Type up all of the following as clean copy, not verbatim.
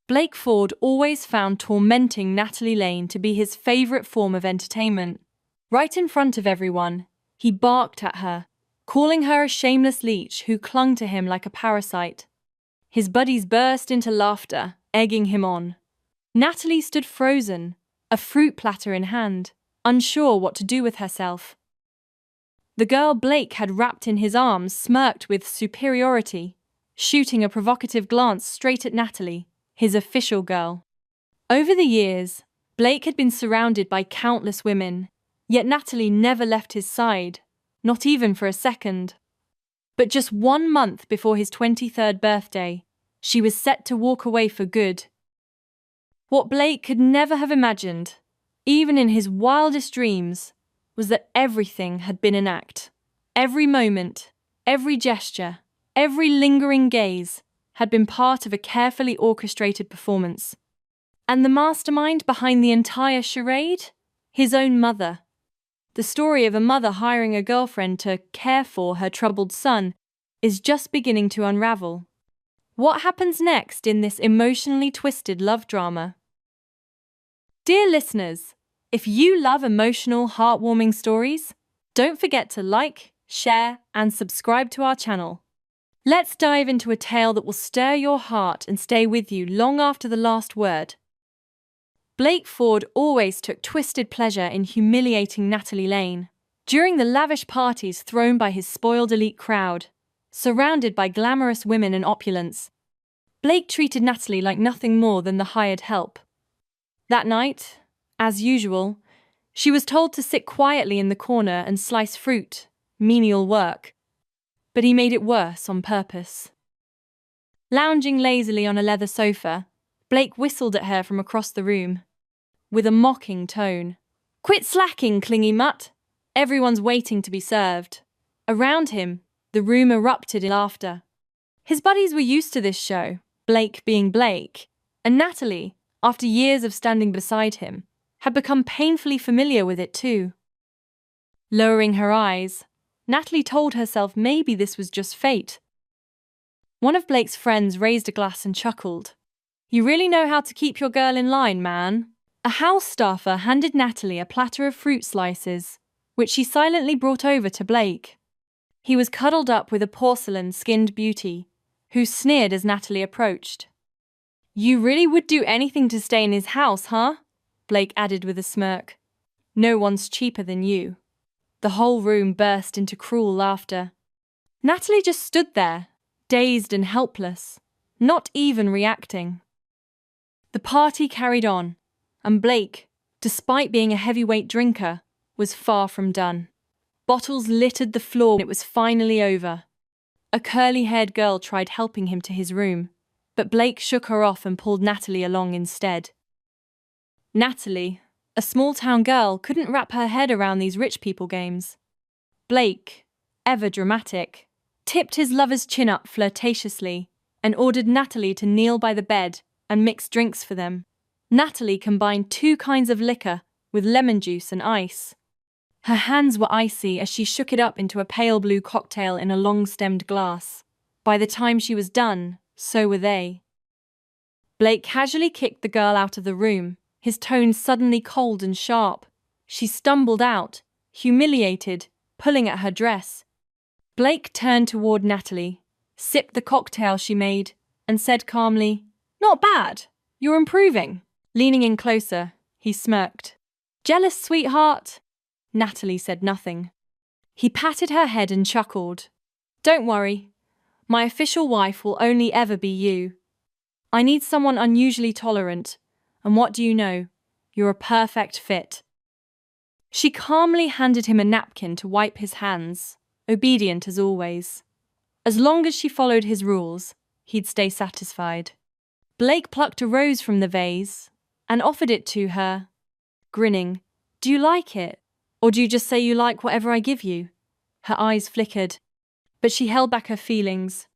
Blake Ford always found tormenting Natalie Lane to be his favorite form of entertainment. Right in front of everyone, he barked at her, calling her a shameless leech who clung to him like a parasite. His buddies burst into laughter, egging him on. Natalie stood frozen, a fruit platter in hand, unsure what to do with herself. The girl Blake had wrapped in his arms smirked with superiority, shooting a provocative glance straight at Natalie, his official girl. Over the years, Blake had been surrounded by countless women, yet Natalie never left his side, not even for a second. But just 1 month before his 23rd birthday, she was set to walk away for good. What Blake could never have imagined, even in his wildest dreams, was that everything had been an act. Every moment, every gesture, every lingering gaze had been part of a carefully orchestrated performance. And the mastermind behind the entire charade? His own mother. The story of a mother hiring a girlfriend to care for her troubled son is just beginning to unravel. What happens next in this emotionally twisted love drama? Dear listeners, if you love emotional, heartwarming stories, don't forget to like, share, and subscribe to our channel. Let's dive into a tale that will stir your heart and stay with you long after the last word. Blake Ford always took twisted pleasure in humiliating Natalie Lane. During the lavish parties thrown by his spoiled elite crowd, surrounded by glamorous women and opulence, Blake treated Natalie like nothing more than the hired help. That night, as usual, she was told to sit quietly in the corner and slice fruit, menial work. But he made it worse on purpose. Lounging lazily on a leather sofa, Blake whistled at her from across the room, with a mocking tone. "Quit slacking, clingy mutt! Everyone's waiting to be served." Around him, the room erupted in laughter. His buddies were used to this show, Blake being Blake, and Natalie, after years of standing beside him, had become painfully familiar with it too. Lowering her eyes, Natalie told herself maybe this was just fate. One of Blake's friends raised a glass and chuckled. "You really know how to keep your girl in line, man." A house staffer handed Natalie a platter of fruit slices, which she silently brought over to Blake. He was cuddled up with a porcelain-skinned beauty, who sneered as Natalie approached. "You really would do anything to stay in his house, huh?" Blake added with a smirk. "No one's cheaper than you." The whole room burst into cruel laughter. Natalie just stood there, dazed and helpless, not even reacting. The party carried on, and Blake, despite being a heavyweight drinker, was far from done. Bottles littered the floor when it was finally over. A curly-haired girl tried helping him to his room, but Blake shook her off and pulled Natalie along instead. Natalie, a small-town girl, couldn't wrap her head around these rich people games. Blake, ever dramatic, tipped his lover's chin up flirtatiously and ordered Natalie to kneel by the bed and mix drinks for them. Natalie combined 2 kinds of liquor with lemon juice and ice. Her hands were icy as she shook it up into a pale blue cocktail in a long-stemmed glass. By the time she was done, so were they. Blake casually kicked the girl out of the room, his tone suddenly cold and sharp. She stumbled out, humiliated, pulling at her dress. Blake turned toward Natalie, sipped the cocktail she made, and said calmly, "Not bad. You're improving." Leaning in closer, he smirked. "Jealous, sweetheart?" Natalie said nothing. He patted her head and chuckled. "Don't worry. My official wife will only ever be you. I need someone unusually tolerant, and what do you know? You're a perfect fit." She calmly handed him a napkin to wipe his hands, obedient as always. As long as she followed his rules, he'd stay satisfied. Blake plucked a rose from the vase and offered it to her, grinning. "Do you like it? Or do you just say you like whatever I give you?" Her eyes flickered, but she held back her feelings.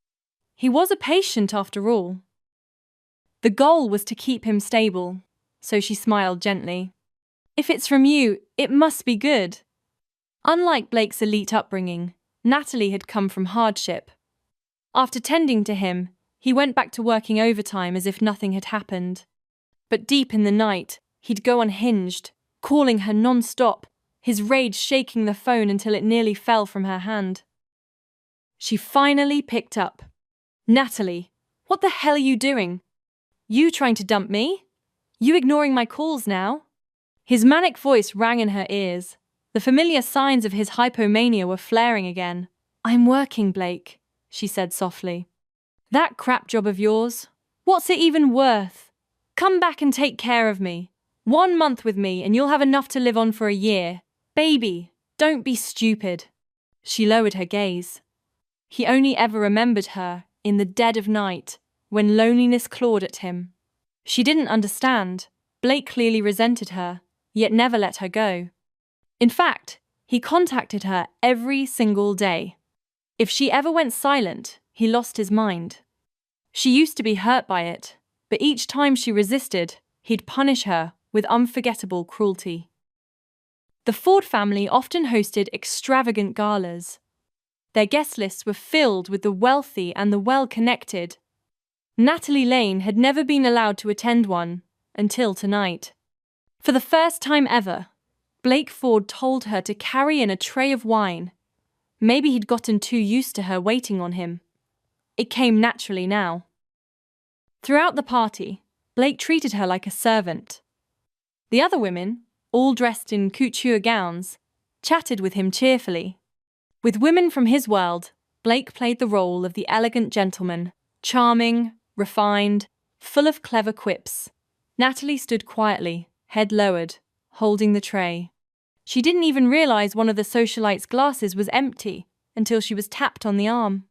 He was a patient after all. The goal was to keep him stable, so she smiled gently. "If it's from you, it must be good." Unlike Blake's elite upbringing, Natalie had come from hardship. After tending to him, He went back to working overtime as if nothing had happened. But deep in the night, he'd go unhinged, calling her non-stop, his rage shaking the phone until it nearly fell from her hand. She finally picked up. "Natalie, what the hell are you doing? You trying to dump me? You ignoring my calls now?" His manic voice rang in her ears. The familiar signs of his hypomania were flaring again. "I'm working, Blake," she said softly. "That crap job of yours? What's it even worth? Come back and take care of me. 1 month with me and you'll have enough to live on for a year. Baby, don't be stupid." She lowered her gaze. He only ever remembered her in the dead of night, when loneliness clawed at him. She didn't understand. Blake clearly resented her, yet never let her go. In fact, he contacted her every single day. If she ever went silent, he lost his mind. She used to be hurt by it, but each time she resisted, he'd punish her with unforgettable cruelty. The Ford family often hosted extravagant galas. Their guest lists were filled with the wealthy and the well-connected. Natalie Lane had never been allowed to attend one until tonight. For the first time ever, Blake Ford told her to carry in a tray of wine. Maybe he'd gotten too used to her waiting on him. It came naturally now. Throughout the party, Blake treated her like a servant. The other women, all dressed in couture gowns, chatted with him cheerfully. With women from his world, Blake played the role of the elegant gentleman, charming, refined, full of clever quips. Natalie stood quietly, head lowered, holding the tray. She didn't even realize one of the socialite's glasses was empty until she was tapped on the arm.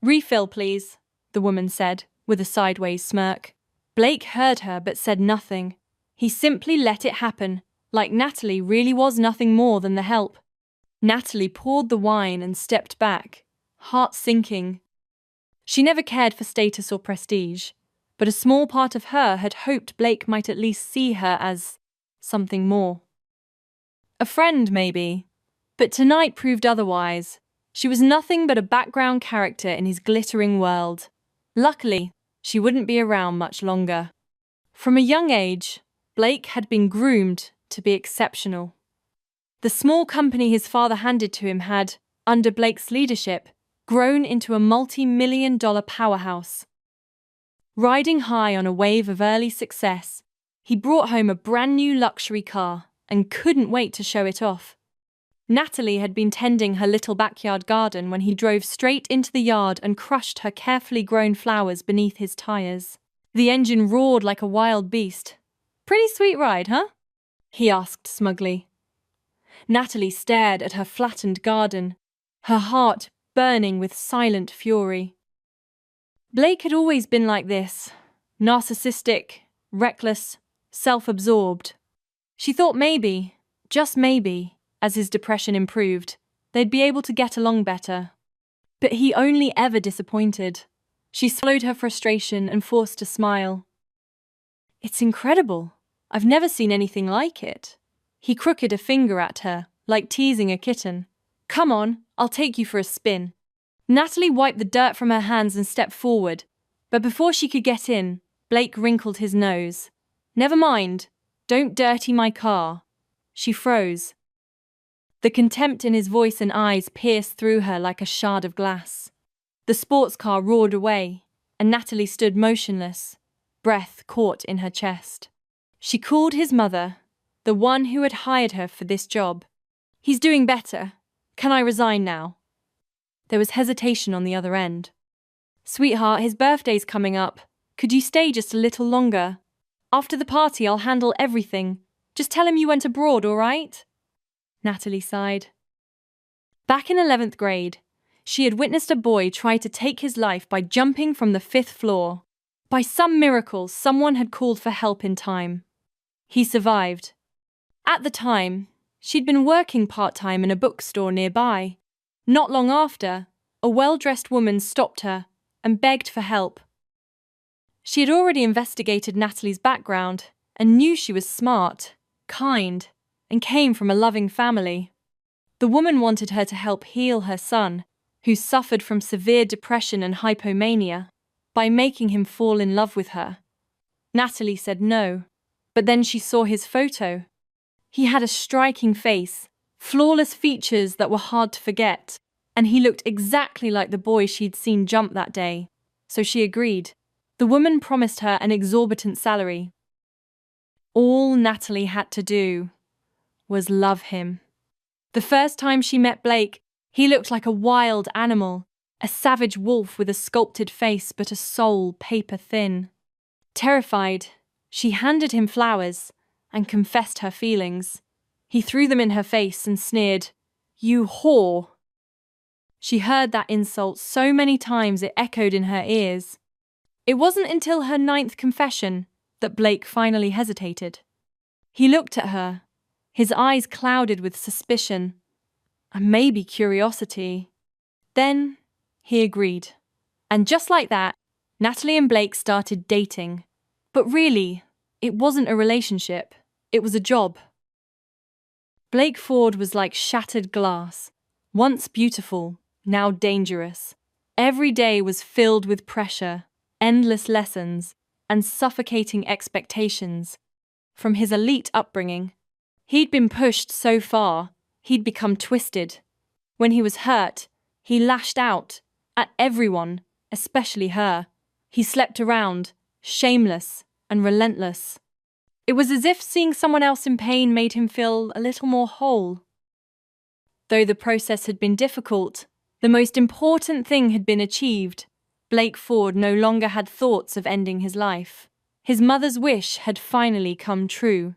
"Refill, please," the woman said, with a sideways smirk. Blake heard her but said nothing. He simply let it happen, like Natalie really was nothing more than the help. Natalie poured the wine and stepped back, heart sinking. She never cared for status or prestige, but a small part of her had hoped Blake might at least see her as something more. A friend, maybe, but tonight proved otherwise. She was nothing but a background character in his glittering world. Luckily, she wouldn't be around much longer. From a young age, Blake had been groomed to be exceptional. The small company his father handed to him had, under Blake's leadership, grown into a multi-million-dollar powerhouse. Riding high on a wave of early success, he brought home a brand new luxury car and couldn't wait to show it off. Natalie had been tending her little backyard garden when he drove straight into the yard and crushed her carefully grown flowers beneath his tires. The engine roared like a wild beast. "Pretty sweet ride, huh?" he asked smugly. Natalie stared at her flattened garden, her heart burning with silent fury. Blake had always been like this, narcissistic, reckless, self-absorbed. She thought maybe, just maybe, as his depression improved, they'd be able to get along better. But he only ever disappointed. She swallowed her frustration and forced a smile. "It's incredible. I've never seen anything like it." He crooked a finger at her, like teasing a kitten. "Come on, I'll take you for a spin." Natalie wiped the dirt from her hands and stepped forward, but before she could get in, Blake wrinkled his nose. "Never mind. Don't dirty my car." She froze. The contempt in his voice and eyes pierced through her like a shard of glass. The sports car roared away, and Natalie stood motionless, breath caught in her chest. She called his mother, the one who had hired her for this job. "He's doing better. Can I resign now?" There was hesitation on the other end. "Sweetheart, his birthday's coming up. Could you stay just a little longer? After the party, I'll handle everything. Just tell him you went abroad, all right?" Natalie sighed. Back in 11th grade, she had witnessed a boy try to take his life by jumping from the 5th floor. By some miracle, someone had called for help in time. He survived. At the time, she'd been working part-time in a bookstore nearby. Not long after, a well-dressed woman stopped her and begged for help. She had already investigated Natalie's background and knew she was smart, kind, and came from a loving family. The woman wanted her to help heal her son, who suffered from severe depression and hypomania. by making him fall in love with her. Natalie said no, but then she saw his photo. He had a striking face, flawless features that were hard to forget, and he looked exactly like the boy she'd seen jump that day. So she agreed. The woman promised her an exorbitant salary. All Natalie had to do was love him. The first time she met Blake, he looked like a wild animal, a savage wolf with a sculpted face but a soul paper thin. Terrified, she handed him flowers and confessed her feelings. He threw them in her face and sneered, "You whore." She heard that insult so many times it echoed in her ears. It wasn't until her 9th confession that Blake finally hesitated. He looked at her, his eyes clouded with suspicion and maybe curiosity. Then he agreed. And just like that, Natalie and Blake started dating. But really, it wasn't a relationship, it was a job. Blake Ford was like shattered glass, once beautiful, now dangerous. Every day was filled with pressure, endless lessons, and suffocating expectations. From his elite upbringing, he'd been pushed so far, he'd become twisted. When he was hurt, he lashed out at everyone, especially her. He slept around, shameless and relentless. It was as if seeing someone else in pain made him feel a little more whole. Though the process had been difficult, the most important thing had been achieved. Blake Ford no longer had thoughts of ending his life. His mother's wish had finally come true.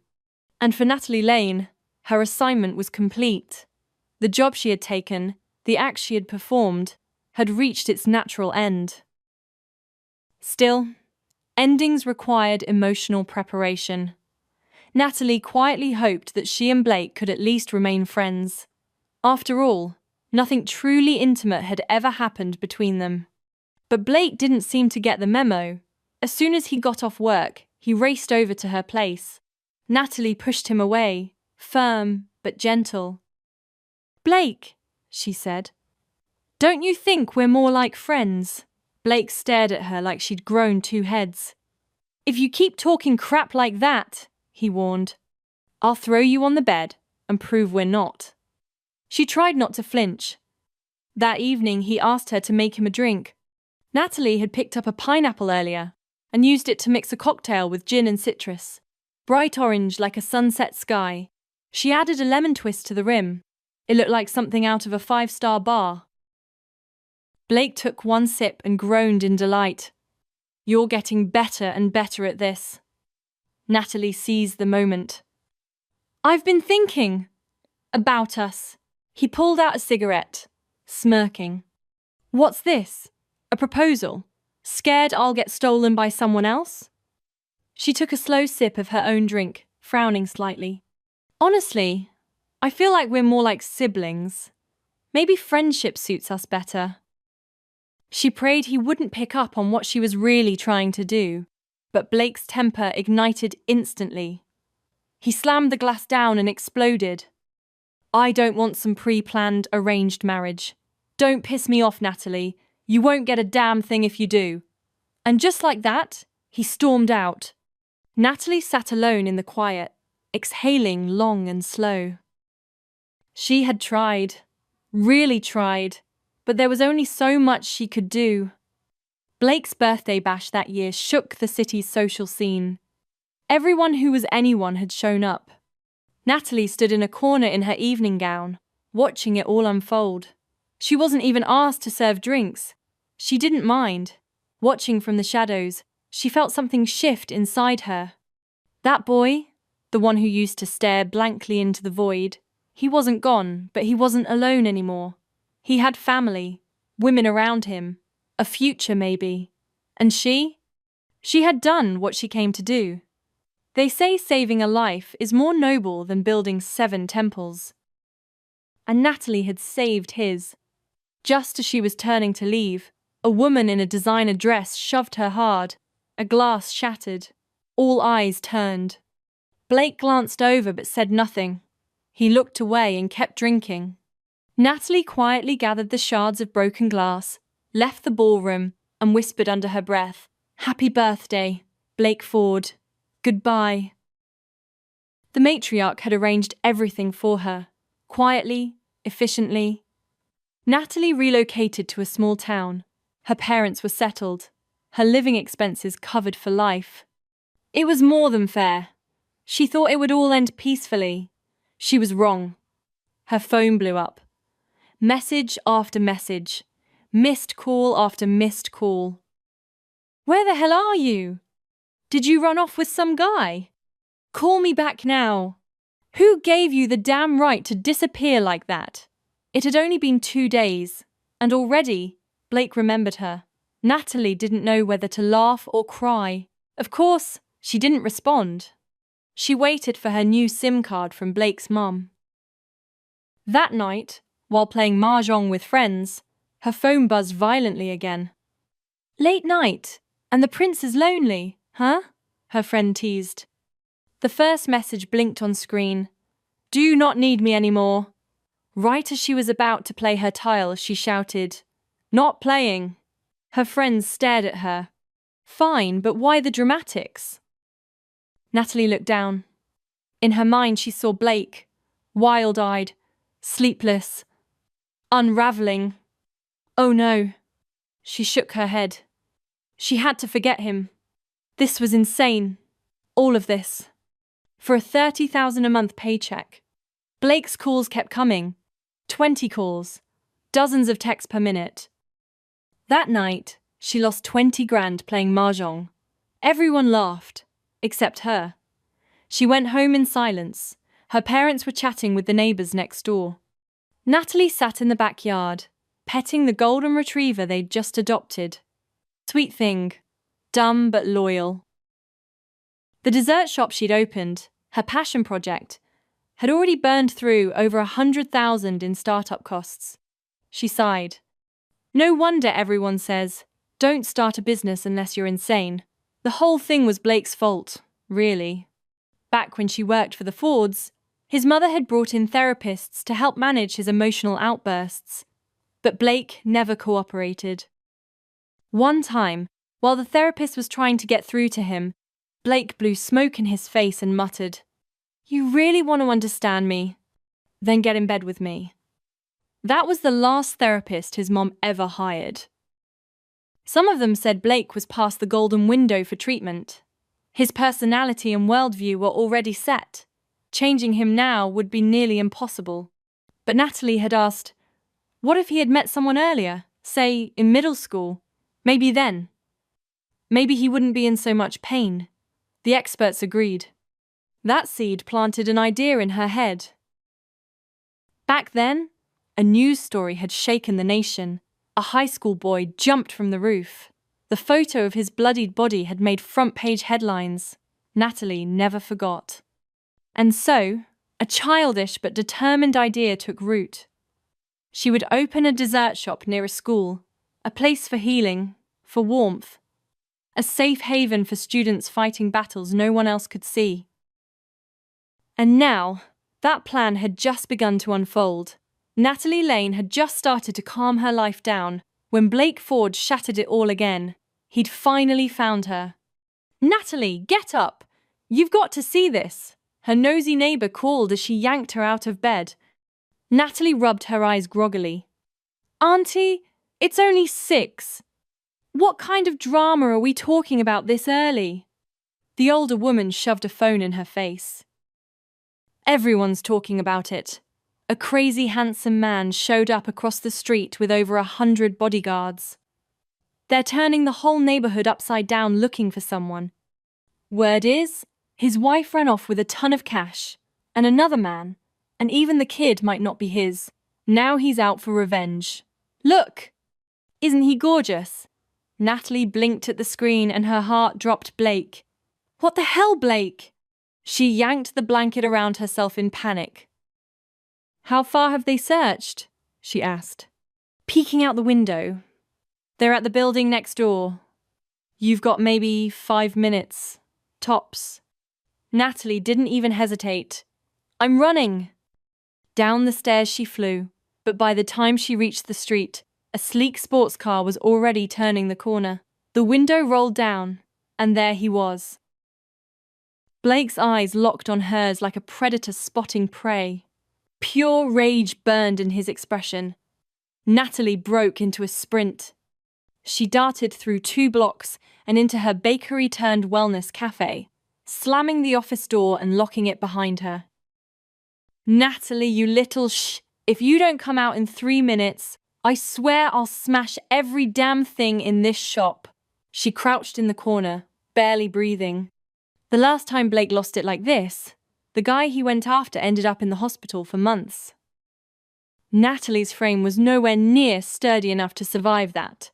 And for Natalie Lane, her assignment was complete. The job she had taken, the act she had performed, had reached its natural end. Still, endings required emotional preparation. Natalie quietly hoped that she and Blake could at least remain friends. After all, nothing truly intimate had ever happened between them. But Blake didn't seem to get the memo. As soon as he got off work, he raced over to her place. Natalie pushed him away, firm but gentle. "Blake," she said, "don't you think we're more like friends?" Blake stared at her like she'd grown 2 heads. "If you keep talking crap like that," he warned, "I'll throw you on the bed and prove we're not." She tried not to flinch. That evening, he asked her to make him a drink. Natalie had picked up a pineapple earlier and used it to mix a cocktail with gin and citrus. Bright orange like a sunset sky. She added a lemon twist to the rim. It looked like something out of a 5-star bar. Blake took one sip and groaned in delight. "You're getting better and better at this." Natalie seized the moment. "I've been thinking about us." He pulled out a cigarette, smirking. "What's this? A proposal? Scared I'll get stolen by someone else?" She took a slow sip of her own drink, frowning slightly. "Honestly, I feel like we're more like siblings. Maybe friendship suits us better." She prayed he wouldn't pick up on what she was really trying to do, but Blake's temper ignited instantly. He slammed the glass down and exploded. "I don't want some pre-planned, arranged marriage. Don't piss me off, Natalie. You won't get a damn thing if you do." And just like that, he stormed out. Natalie sat alone in the quiet, exhaling long and slow. She had tried, really tried, but there was only so much she could do. Blake's birthday bash that year shook the city's social scene. Everyone who was anyone had shown up. Natalie stood in a corner in her evening gown, watching it all unfold. She wasn't even asked to serve drinks. She didn't mind. Watching from the shadows, she felt something shift inside her. That boy, the one who used to stare blankly into the void, he wasn't gone, but he wasn't alone anymore. He had family, women around him, a future maybe. And she? She had done what she came to do. They say saving a life is more noble than building 7 temples. And Natalie had saved his. Just as she was turning to leave, a woman in a designer dress shoved her hard. A glass shattered. All eyes turned. Blake glanced over but said nothing. He looked away and kept drinking. Natalie quietly gathered the shards of broken glass, left the ballroom, and whispered under her breath, "Happy birthday, Blake Ford. Goodbye." The matriarch had arranged everything for her, quietly, efficiently. Natalie relocated to a small town. Her parents were settled, her living expenses covered for life. It was more than fair. She thought it would all end peacefully. She was wrong. Her phone blew up. Message after message. Missed call after missed call. "Where the hell are you? Did you run off with some guy? Call me back now. Who gave you the damn right to disappear like that?" It had only been 2 days, and already Blake remembered her. Natalie didn't know whether to laugh or cry. Of course, she didn't respond. She waited for her new SIM card from Blake's mum. That night, while playing mahjong with friends, her phone buzzed violently again. "Late night, and the prince is lonely, huh?" her friend teased. The first message blinked on screen. "Do not need me anymore." Right as she was about to play her tile, she shouted, "Not playing." Her friends stared at her. "Fine, but why the dramatics?" Natalie looked down. In her mind, she saw Blake, wild-eyed, sleepless, unraveling. Oh no. She shook her head. She had to forget him. This was insane. All of this. For a $30,000 a month paycheck. Blake's calls kept coming. 20 calls. Dozens of texts per minute. That night, she lost 20 grand playing mahjong. Everyone laughed, except her. She went home in silence. Her parents were chatting with the neighbors next door. Natalie sat in the backyard, petting the golden retriever they'd just adopted. Sweet thing, dumb but loyal. The dessert shop she'd opened, her passion project, had already burned through over 100,000 in startup costs. She sighed. No wonder everyone says, "Don't start a business unless you're insane." The whole thing was Blake's fault, really. Back when she worked for the Fords, his mother had brought in therapists to help manage his emotional outbursts. But Blake never cooperated. One time, while the therapist was trying to get through to him, Blake blew smoke in his face and muttered, "You really want to understand me? Then get in bed with me." That was the last therapist his mom ever hired. Some of them said Blake was past the golden window for treatment. His personality and worldview were already set. Changing him now would be nearly impossible. But Natalie had asked, what if he had met someone earlier, say in middle school? Maybe then. Maybe he wouldn't be in so much pain. The experts agreed. That seed planted an idea in her head. Back then, a news story had shaken the nation. A high school boy jumped from the roof. The photo of his bloodied body had made front-page headlines. Natalie never forgot. And so, a childish but determined idea took root. She would open a dessert shop near a school, a place for healing, for warmth, a safe haven for students fighting battles no one else could see. And now, that plan had just begun to unfold. Natalie Lane had just started to calm her life down when Blake Ford shattered it all again. He'd finally found her. "Natalie, get up! You've got to see this!" Her nosy neighbor called as she yanked her out of bed. Natalie rubbed her eyes groggily. "Auntie, it's only 6. What kind of drama are we talking about this early?" The older woman shoved a phone in her face. "Everyone's talking about it. A crazy handsome man showed up across the street with over 100 bodyguards. They're turning the whole neighborhood upside down looking for someone. Word is, his wife ran off with a ton of cash, and another man, and even the kid might not be his. Now he's out for revenge. Look! Isn't he gorgeous?" Natalie blinked at the screen and her heart dropped. Blake. "What the hell, Blake?" She yanked the blanket around herself in panic. "How far have they searched?" she asked, peeking out the window. "They're at the building next door. You've got maybe 5 minutes, tops." Natalie didn't even hesitate. "I'm running." Down the stairs she flew, but by the time she reached the street, A sleek sports car was already turning the corner. The window rolled down, and there he was. Blake's eyes locked on hers like a predator spotting prey. Pure rage burned in his expression. Natalie broke into a sprint. She darted through 2 blocks and into her bakery-turned-wellness cafe, slamming the office door and locking it behind her. "Natalie, you little if you don't come out in 3 minutes, I swear I'll smash every damn thing in this shop." She crouched in the corner, barely breathing. The last time Blake lost it like this, the guy he went after ended up in the hospital for months. Natalie's frame was nowhere near sturdy enough to survive that.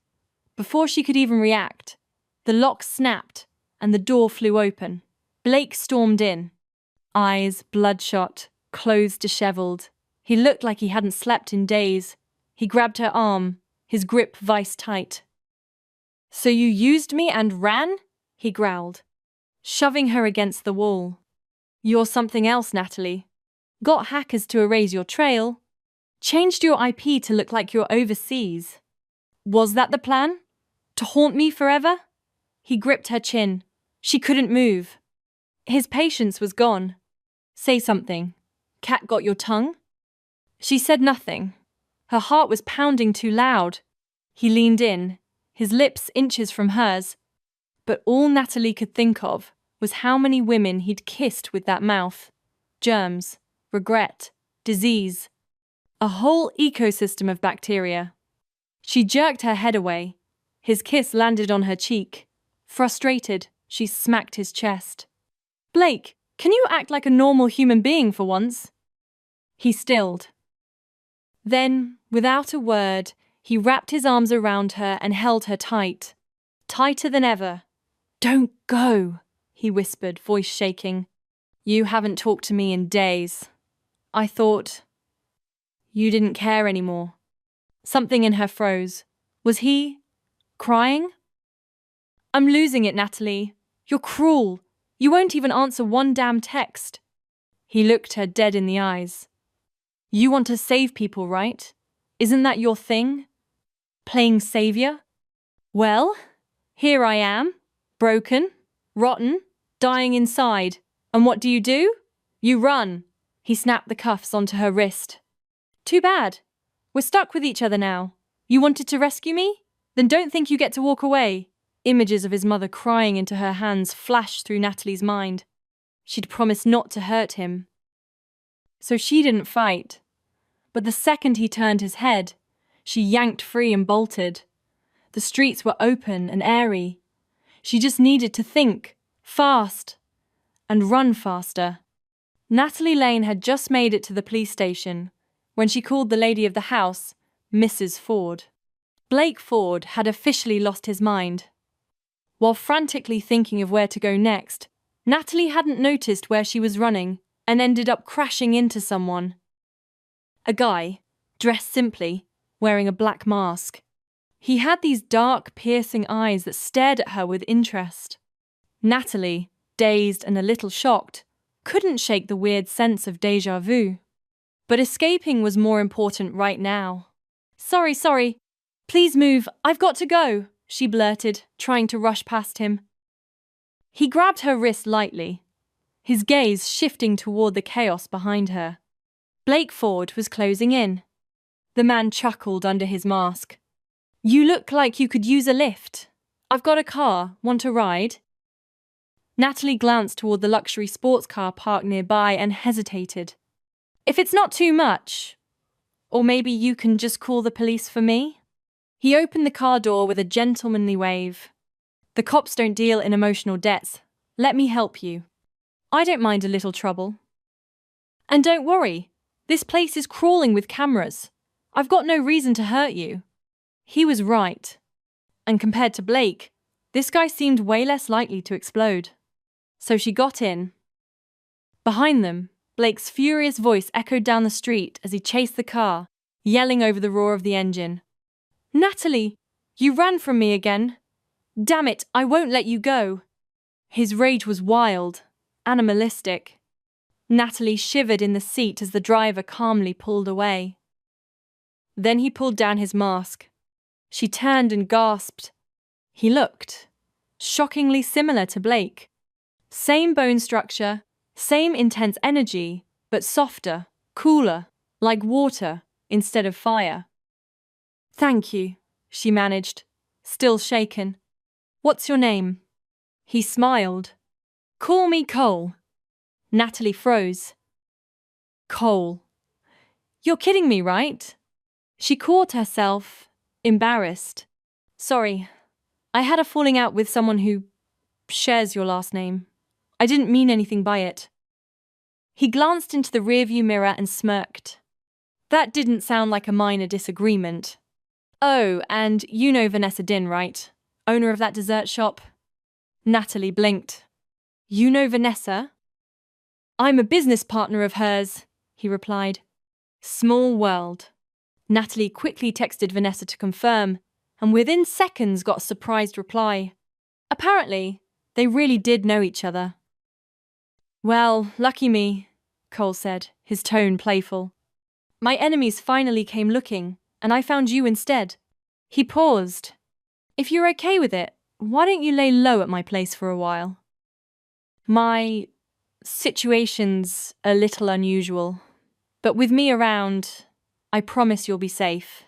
Before she could even react, the lock snapped and the door flew open. Blake stormed in. Eyes bloodshot, clothes disheveled. He looked like he hadn't slept in days. He grabbed her arm, his grip vice-tight. "So you used me and ran?" he growled, shoving her against the wall. "You're something else, Natalie. Got hackers to erase your trail. Changed your IP to look like you're overseas. Was that the plan? To haunt me forever?" He gripped her chin. She couldn't move. His patience was gone. "Say something. Cat got your tongue?" She said nothing. Her heart was pounding too loud. He leaned in, his lips inches from hers. But all Natalie could think of was how many women he'd kissed with that mouth. Germs, regret, disease. A whole ecosystem of bacteria. She jerked her head away. His kiss landed on her cheek. Frustrated, she smacked his chest. "Blake, can you act like a normal human being for once?" He stilled. Then, without a word, he wrapped his arms around her and held her tight. Tighter than ever. "Don't go," he whispered, voice shaking. "You haven't talked to me in days. I thought you didn't care anymore." Something in her froze. Was he crying? "I'm losing it, Natalie. You're cruel. You won't even answer one damn text." He looked her dead in the eyes. "You want to save people, right? Isn't that your thing? Playing savior? Well, here I am, broken, rotten, dying inside. And what do? You run." He snapped the cuffs onto her wrist. "Too bad. We're stuck with each other now. You wanted to rescue me? Then don't think you get to walk away." Images of his mother crying into her hands flashed through Natalie's mind. She'd promised not to hurt him. So she didn't fight. But the second he turned his head, she yanked free and bolted. The streets were open and airy. She just needed to think, fast, and run faster. Natalie Lane had just made it to the police station when she called the lady of the house Mrs. Ford. Blake Ford had officially lost his mind. While frantically thinking of where to go next, Natalie hadn't noticed where she was running and ended up crashing into someone. A guy, dressed simply, wearing a black mask. He had these dark, piercing eyes that stared at her with interest. Natalie, dazed and a little shocked, couldn't shake the weird sense of déjà vu. But escaping was more important right now. Sorry. Please move, I've got to go," she blurted, trying to rush past him. He grabbed her wrist lightly, his gaze shifting toward the chaos behind her. Blake Ford was closing in. The man chuckled under his mask. "You look like you could use a lift. I've got a car. Want a ride?" Natalie glanced toward the luxury sports car parked nearby and hesitated. "If it's not too much, or maybe you can just call the police for me?" He opened the car door with a gentlemanly wave. "The cops don't deal in emotional debts. Let me help you. I don't mind a little trouble. And don't worry, this place is crawling with cameras. I've got no reason to hurt you." He was right. And compared to Blake, this guy seemed way less likely to explode. So she got in. Behind them, Blake's furious voice echoed down the street as he chased the car, yelling over the roar of the engine. "Natalie, you ran from me again. Damn it, I won't let you go." His rage was wild, animalistic. Natalie shivered in the seat as the driver calmly pulled away. Then he pulled down his mask. She turned and gasped. He looked shockingly similar to Blake. Same bone structure, same intense energy, but softer, cooler, like water instead of fire. "Thank you," she managed, still shaken. "What's your name?" He smiled. "Call me Cole." Natalie froze. "Cole. You're kidding me, right?" She caught herself, embarrassed. "Sorry, I had a falling out with someone who shares your last name. I didn't mean anything by it." He glanced into the rearview mirror and smirked. That didn't sound like a minor disagreement. "Oh, and you know Vanessa Din, right? Owner of that dessert shop?" Natalie blinked. "You know Vanessa?" "I'm a business partner of hers," he replied. Small world. Natalie quickly texted Vanessa to confirm, and within seconds got a surprised reply. Apparently, they really did know each other. "Well, lucky me," Cole said, his tone playful. "My enemies finally came looking, and I found you instead." He paused. "If you're okay with it, why don't you lay low at my place for a while?" "My situation's a little unusual, but with me around, I promise you'll be safe."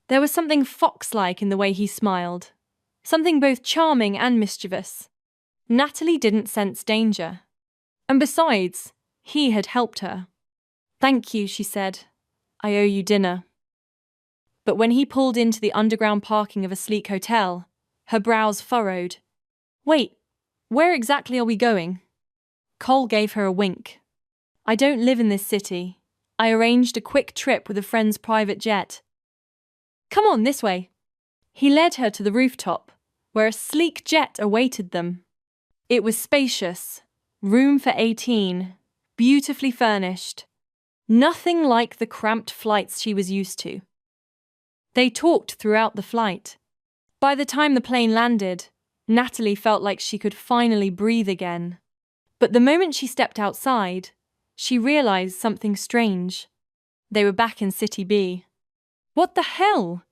There was something fox-like in the way he smiled, something both charming and mischievous. Natalie didn't sense danger. And besides, he had helped her. "Thank you," she said. "I owe you dinner." But when he pulled into the underground parking of a sleek hotel, her brows furrowed. "Wait, where exactly are we going?" Cole gave her a wink. "I don't live in this city. I arranged a quick trip with a friend's private jet." "Come on, this way." He led her to the rooftop, where a sleek jet awaited them. It was spacious, room for 18, beautifully furnished. Nothing like the cramped flights she was used to. They talked throughout the flight. By the time the plane landed, Natalie felt like she could finally breathe again. But the moment she stepped outside, she realized something strange. They were back in City B. What the hell?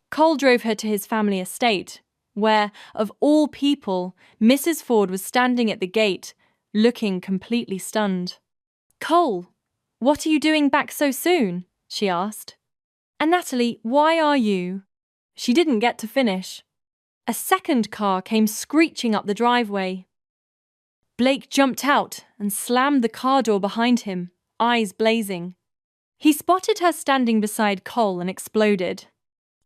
Cole drove her to his family estate, where, of all people, Mrs. Ford was standing at the gate, looking completely stunned. "Cole, what are you doing back so soon?" she asked. "And Natalie, why are you?" She didn't get to finish. A second car came screeching up the driveway. Blake jumped out and slammed the car door behind him, eyes blazing. He spotted her standing beside Cole and exploded.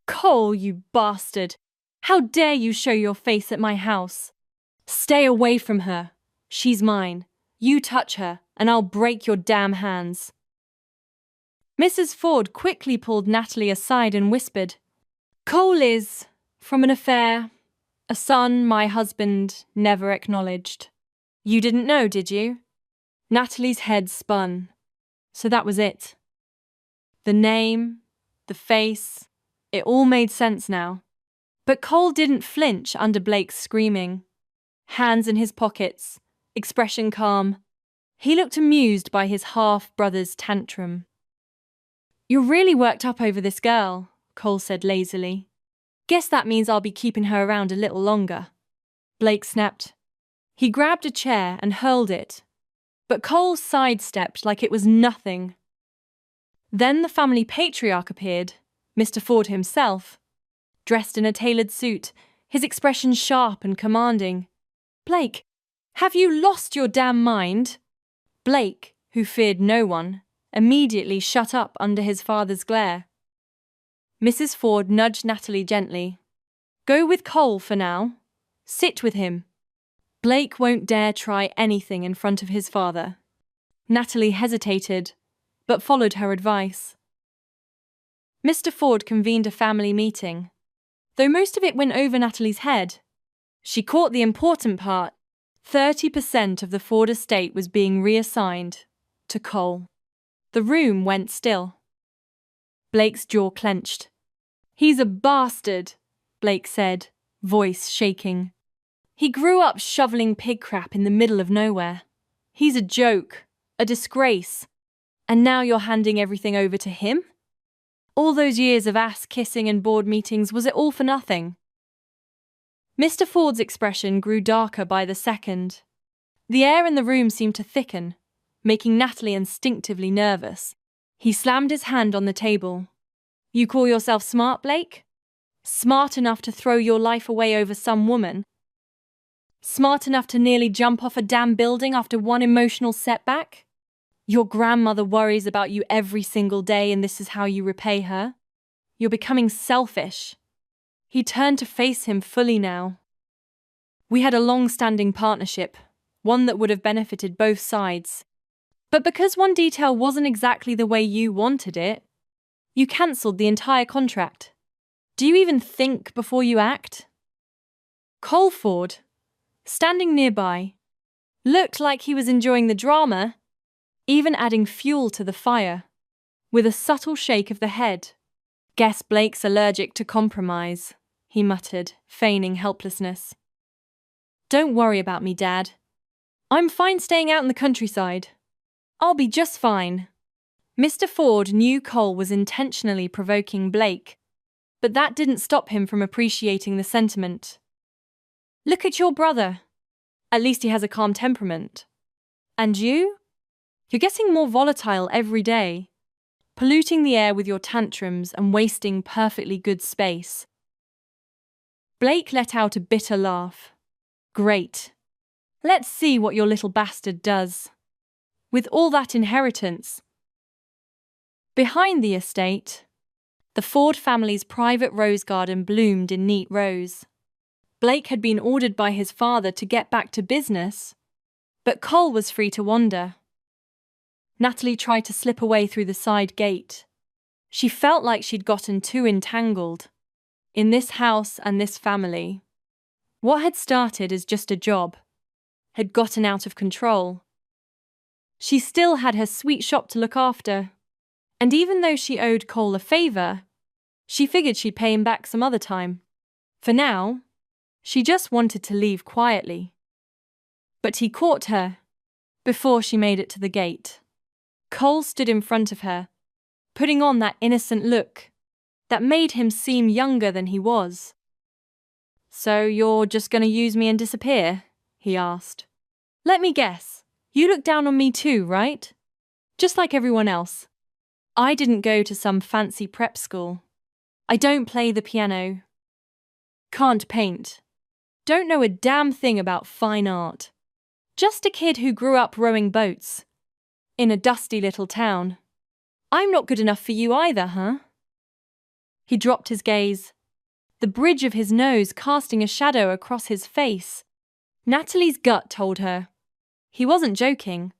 "Cole, you bastard! How dare you show your face at my house? Stay away from her. She's mine. You touch her, and I'll break your damn hands." Mrs. Ford quickly pulled Natalie aside and whispered, "Cole is from an affair, a son my husband never acknowledged." "You didn't know, did you?" Natalie's head spun. So that was it. The name, the face, it all made sense now. But Cole didn't flinch under Blake's screaming. Hands in his pockets, expression calm. He looked amused by his half-brother's tantrum. "You're really worked up over this girl," Cole said lazily. "Guess that means I'll be keeping her around a little longer." Blake snapped. He grabbed a chair and hurled it, but Cole sidestepped like it was nothing. Then the family patriarch appeared, Mr. Ford himself, dressed in a tailored suit, his expression sharp and commanding. "Blake, have you lost your damn mind?" Blake, who feared no one, immediately shut up under his father's glare. Mrs. Ford nudged Natalie gently. "Go with Cole for now. Sit with him. Blake won't dare try anything in front of his father." Natalie hesitated, but followed her advice. Mr. Ford convened a family meeting. Though most of it went over Natalie's head, she caught the important part. 30% of the Ford estate was being reassigned to Cole. The room went still. Blake's jaw clenched. "He's a bastard," Blake said, voice shaking. "He grew up shoveling pig crap in the middle of nowhere. He's a joke, a disgrace. And now you're handing everything over to him?" All those years of ass-kissing and board meetings, was it all for nothing? Mr. Ford's expression grew darker by the second. The air in the room seemed to thicken, making Natalie instinctively nervous. He slammed his hand on the table. You call yourself smart, Blake? Smart enough to throw your life away over some woman? Smart enough to nearly jump off a damn building after one emotional setback? Your grandmother worries about you every single day and this is how you repay her? You're becoming selfish. He turned to face him fully now. We had a long-standing partnership, one that would have benefited both sides. But because one detail wasn't exactly the way you wanted it, you cancelled the entire contract. Do you even think before you act? Cole Ford, standing nearby, looked like he was enjoying the drama, even adding fuel to the fire, with a subtle shake of the head. Guess Blake's allergic to compromise, he muttered, feigning helplessness. Don't worry about me, Dad. I'm fine staying out in the countryside. I'll be just fine. Mr. Ford knew Cole was intentionally provoking Blake, but that didn't stop him from appreciating the sentiment. Look at your brother. At least he has a calm temperament. And you? You're getting more volatile every day, polluting the air with your tantrums and wasting perfectly good space. Blake let out a bitter laugh. Great. Let's see what your little bastard does. With all that inheritance. Behind the estate, the Ford family's private rose garden bloomed in neat rows. Blake had been ordered by his father to get back to business, but Cole was free to wander. Natalie tried to slip away through the side gate. She felt like she'd gotten too entangled in this house and this family. What had started as just a job had gotten out of control. She still had her sweet shop to look after, and even though she owed Cole a favour, she figured she'd pay him back some other time. For now, she just wanted to leave quietly. But he caught her before she made it to the gate. Cole stood in front of her, putting on that innocent look that made him seem younger than he was. So you're just going to use me and disappear? He asked. Let me guess, you look down on me too, right? Just like everyone else. I didn't go to some fancy prep school. I don't play the piano. Can't paint. Don't know a damn thing about fine art. Just a kid who grew up rowing boats in a dusty little town. I'm not good enough for you either, huh? He dropped his gaze, the bridge of his nose casting a shadow across his face. Natalie's gut told her he wasn't joking.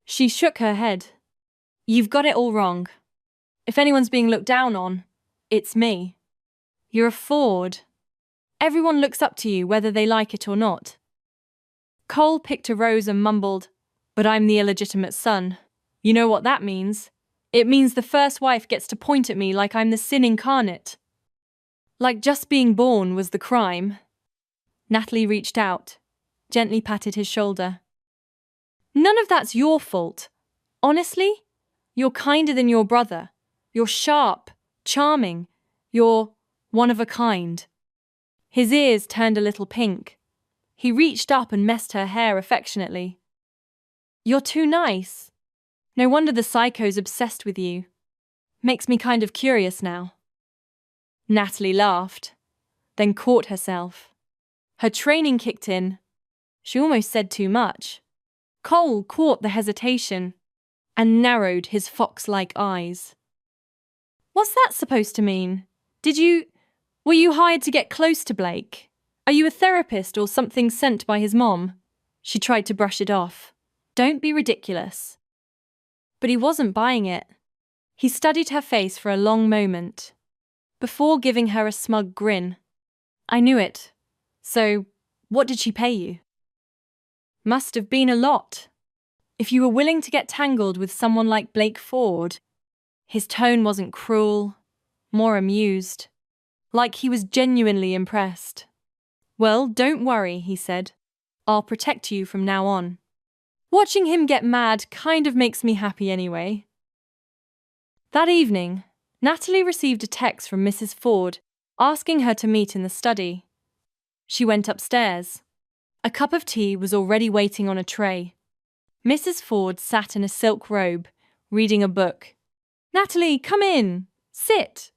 She shook her head. You've got it all wrong. If anyone's being looked down on, it's me. You're a Ford. Everyone looks up to you whether they like it or not. Cole picked a rose and mumbled, but I'm the illegitimate son. You know what that means? It means the first wife gets to point at me like I'm the sin incarnate. Like just being born was the crime. Natalie reached out, gently patted his shoulder. None of that's your fault. Honestly, you're kinder than your brother. You're sharp, charming. You're one of a kind. His ears turned a little pink. He reached up and messed her hair affectionately. You're too nice. No wonder the psycho's obsessed with you. Makes me kind of curious now. Natalie laughed, then caught herself. Her training kicked in. She almost said too much. Cole caught the hesitation and narrowed his fox-like eyes. What's that supposed to mean? Were you hired to get close to Blake? Are you a therapist or something sent by his mom? She tried to brush it off. Don't be ridiculous. But he wasn't buying it. He studied her face for a long moment, before giving her a smug grin. I knew it. So, what did she pay you? Must have been a lot. If you were willing to get tangled with someone like Blake Ford. His tone wasn't cruel, more amused, like he was genuinely impressed. Well, don't worry, he said. I'll protect you from now on. Watching him get mad kind of makes me happy anyway. That evening, Natalie received a text from Mrs. Ford asking her to meet in the study. She went upstairs. A cup of tea was already waiting on a tray. Mrs. Ford sat in a silk robe, reading a book. "Natalie, come in! Sit!"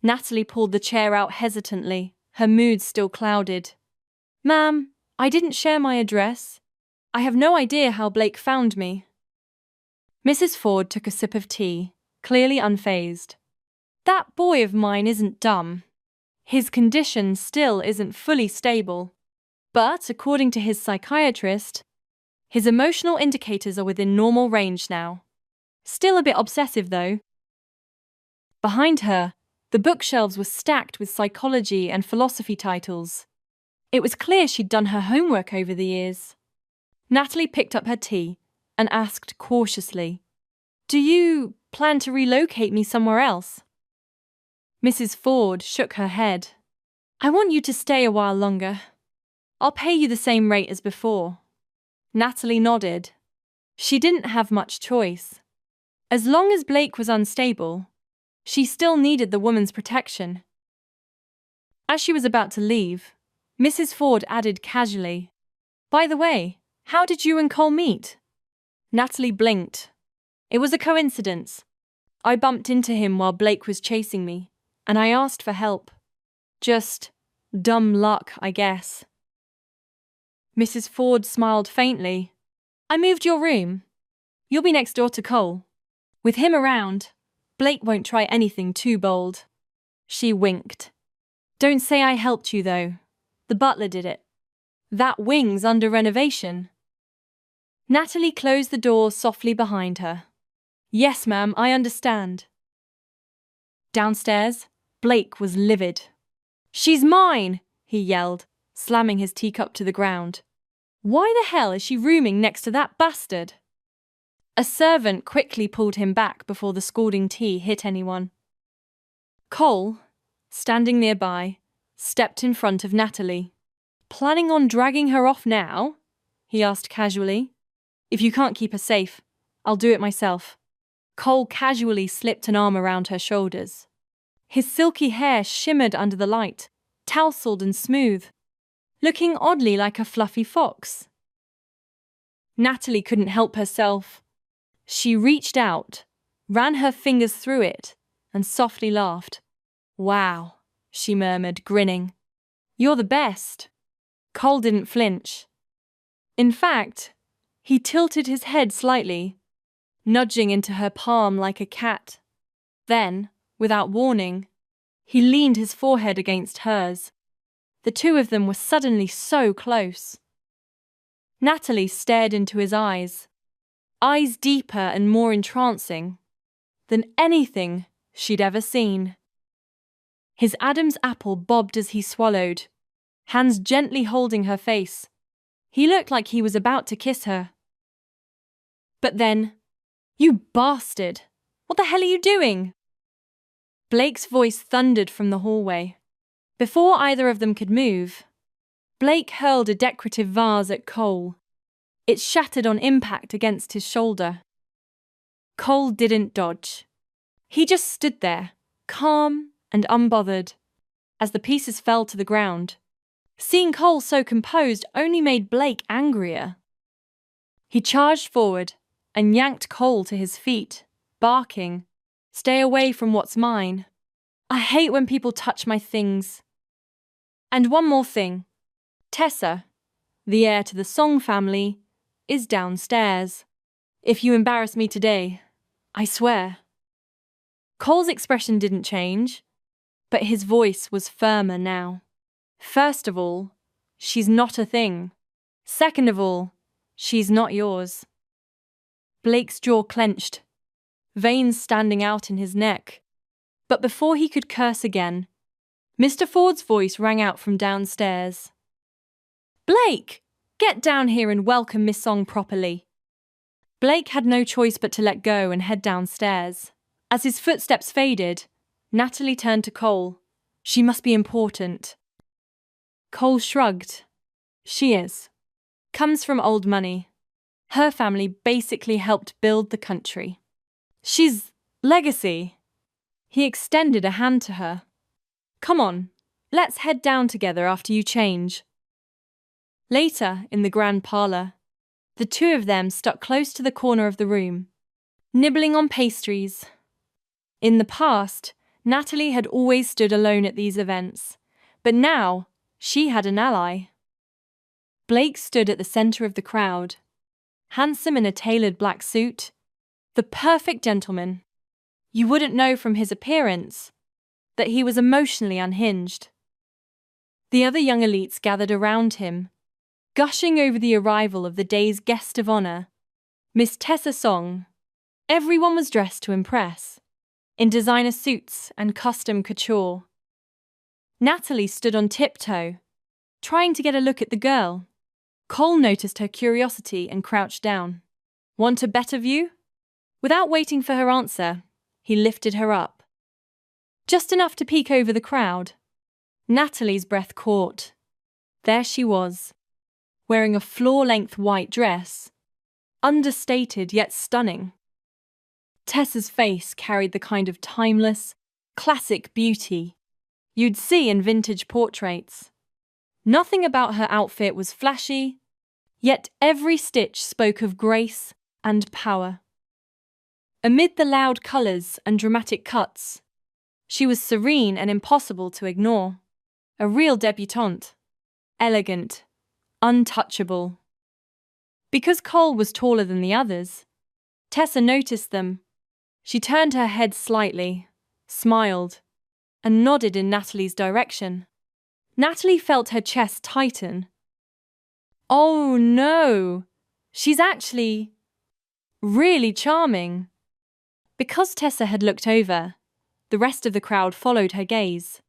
Natalie pulled the chair out hesitantly, her mood still clouded. "Ma'am, I didn't share my address. I have no idea how Blake found me." Mrs. Ford took a sip of tea, clearly unfazed. "That boy of mine isn't dumb. His condition still isn't fully stable. But, according to his psychiatrist, his emotional indicators are within normal range now. Still a bit obsessive, though." Behind her, the bookshelves were stacked with psychology and philosophy titles. It was clear she'd done her homework over the years. Natalie picked up her tea and asked cautiously, "Do you plan to relocate me somewhere else?" Mrs. Ford shook her head. "I want you to stay a while longer. I'll pay you the same rate as before." Natalie nodded. She didn't have much choice. As long as Blake was unstable, she still needed the woman's protection. As she was about to leave, Mrs. Ford added casually, "By the way, how did you and Cole meet?" Natalie blinked. "It was a coincidence. I bumped into him while Blake was chasing me, and I asked for help. Just dumb luck, I guess." Mrs. Ford smiled faintly. "I moved your room. You'll be next door to Cole. With him around, Blake won't try anything too bold." She winked. "Don't say I helped you, though. The butler did it. That wing's under renovation." Natalie closed the door softly behind her. "Yes, ma'am, I understand." Downstairs, Blake was livid. "She's mine!" he yelled, slamming his teacup to the ground. "Why the hell is she rooming next to that bastard?" A servant quickly pulled him back before the scalding tea hit anyone. Cole, standing nearby, stepped in front of Natalie. "Planning on dragging her off now?" he asked casually. "If you can't keep her safe, I'll do it myself." Cole casually slipped an arm around her shoulders. His silky hair shimmered under the light, tousled and smooth, looking oddly like a fluffy fox. Natalie couldn't help herself. She reached out, ran her fingers through it, and softly laughed. "Wow," she murmured, grinning. "You're the best." Cole didn't flinch. In fact, he tilted his head slightly, nudging into her palm like a cat. Then, without warning, he leaned his forehead against hers. The two of them were suddenly so close. Natalie stared into his eyes deeper and more entrancing than anything she'd ever seen. His Adam's apple bobbed as he swallowed, hands gently holding her face. He looked like he was about to kiss her. But then, "You bastard! What the hell are you doing?" Blake's voice thundered from the hallway. Before either of them could move, Blake hurled a decorative vase at Cole. It shattered on impact against his shoulder. Cole didn't dodge. He just stood there, calm and unbothered, as the pieces fell to the ground. Seeing Cole so composed only made Blake angrier. He charged forward and yanked Cole to his feet, barking, "Stay away from what's mine. I hate when people touch my things. And one more thing. Tessa, the heir to the Song family, is downstairs. If you embarrass me today, I swear." Cole's expression didn't change, but his voice was firmer now. "First of all, she's not a thing. Second of all, she's not yours." Blake's jaw clenched, veins standing out in his neck. But before he could curse again, Mr. Ford's voice rang out from downstairs. "Blake, get down here and welcome Miss Song properly." Blake had no choice but to let go and head downstairs. As his footsteps faded, Natalie turned to Cole. "She must be important." Cole shrugged. "She is. Comes from old money. Her family basically helped build the country. She's legacy." He extended a hand to her. Come on, let's head down together after you change. Later, in the grand parlour, the two of them stuck close to the corner of the room, nibbling on pastries. In the past, Natalie had always stood alone at these events, but now she had an ally. Blake stood at the centre of the crowd, handsome in a tailored black suit, the perfect gentleman. You wouldn't know from his appearance that he was emotionally unhinged. The other young elites gathered around him, gushing over the arrival of the day's guest of honour, Miss Tessa Song. Everyone was dressed to impress, in designer suits and custom couture. Natalie stood on tiptoe, trying to get a look at the girl. Cole noticed her curiosity and crouched down. Want a better view? Without waiting for her answer, he lifted her up. Just enough to peek over the crowd. Natalie's breath caught. There she was, wearing a floor-length white dress, understated yet stunning. Tessa's face carried the kind of timeless, classic beauty you'd see in vintage portraits. Nothing about her outfit was flashy, yet every stitch spoke of grace and power. Amid the loud colours and dramatic cuts, she was serene and impossible to ignore. A real debutante. Elegant, untouchable. Because Cole was taller than the others, Tessa noticed them. She turned her head slightly, smiled, and nodded in Natalie's direction. Natalie felt her chest tighten. Oh no, she's actually really charming. Because Tessa had looked over, the rest of the crowd followed her gaze.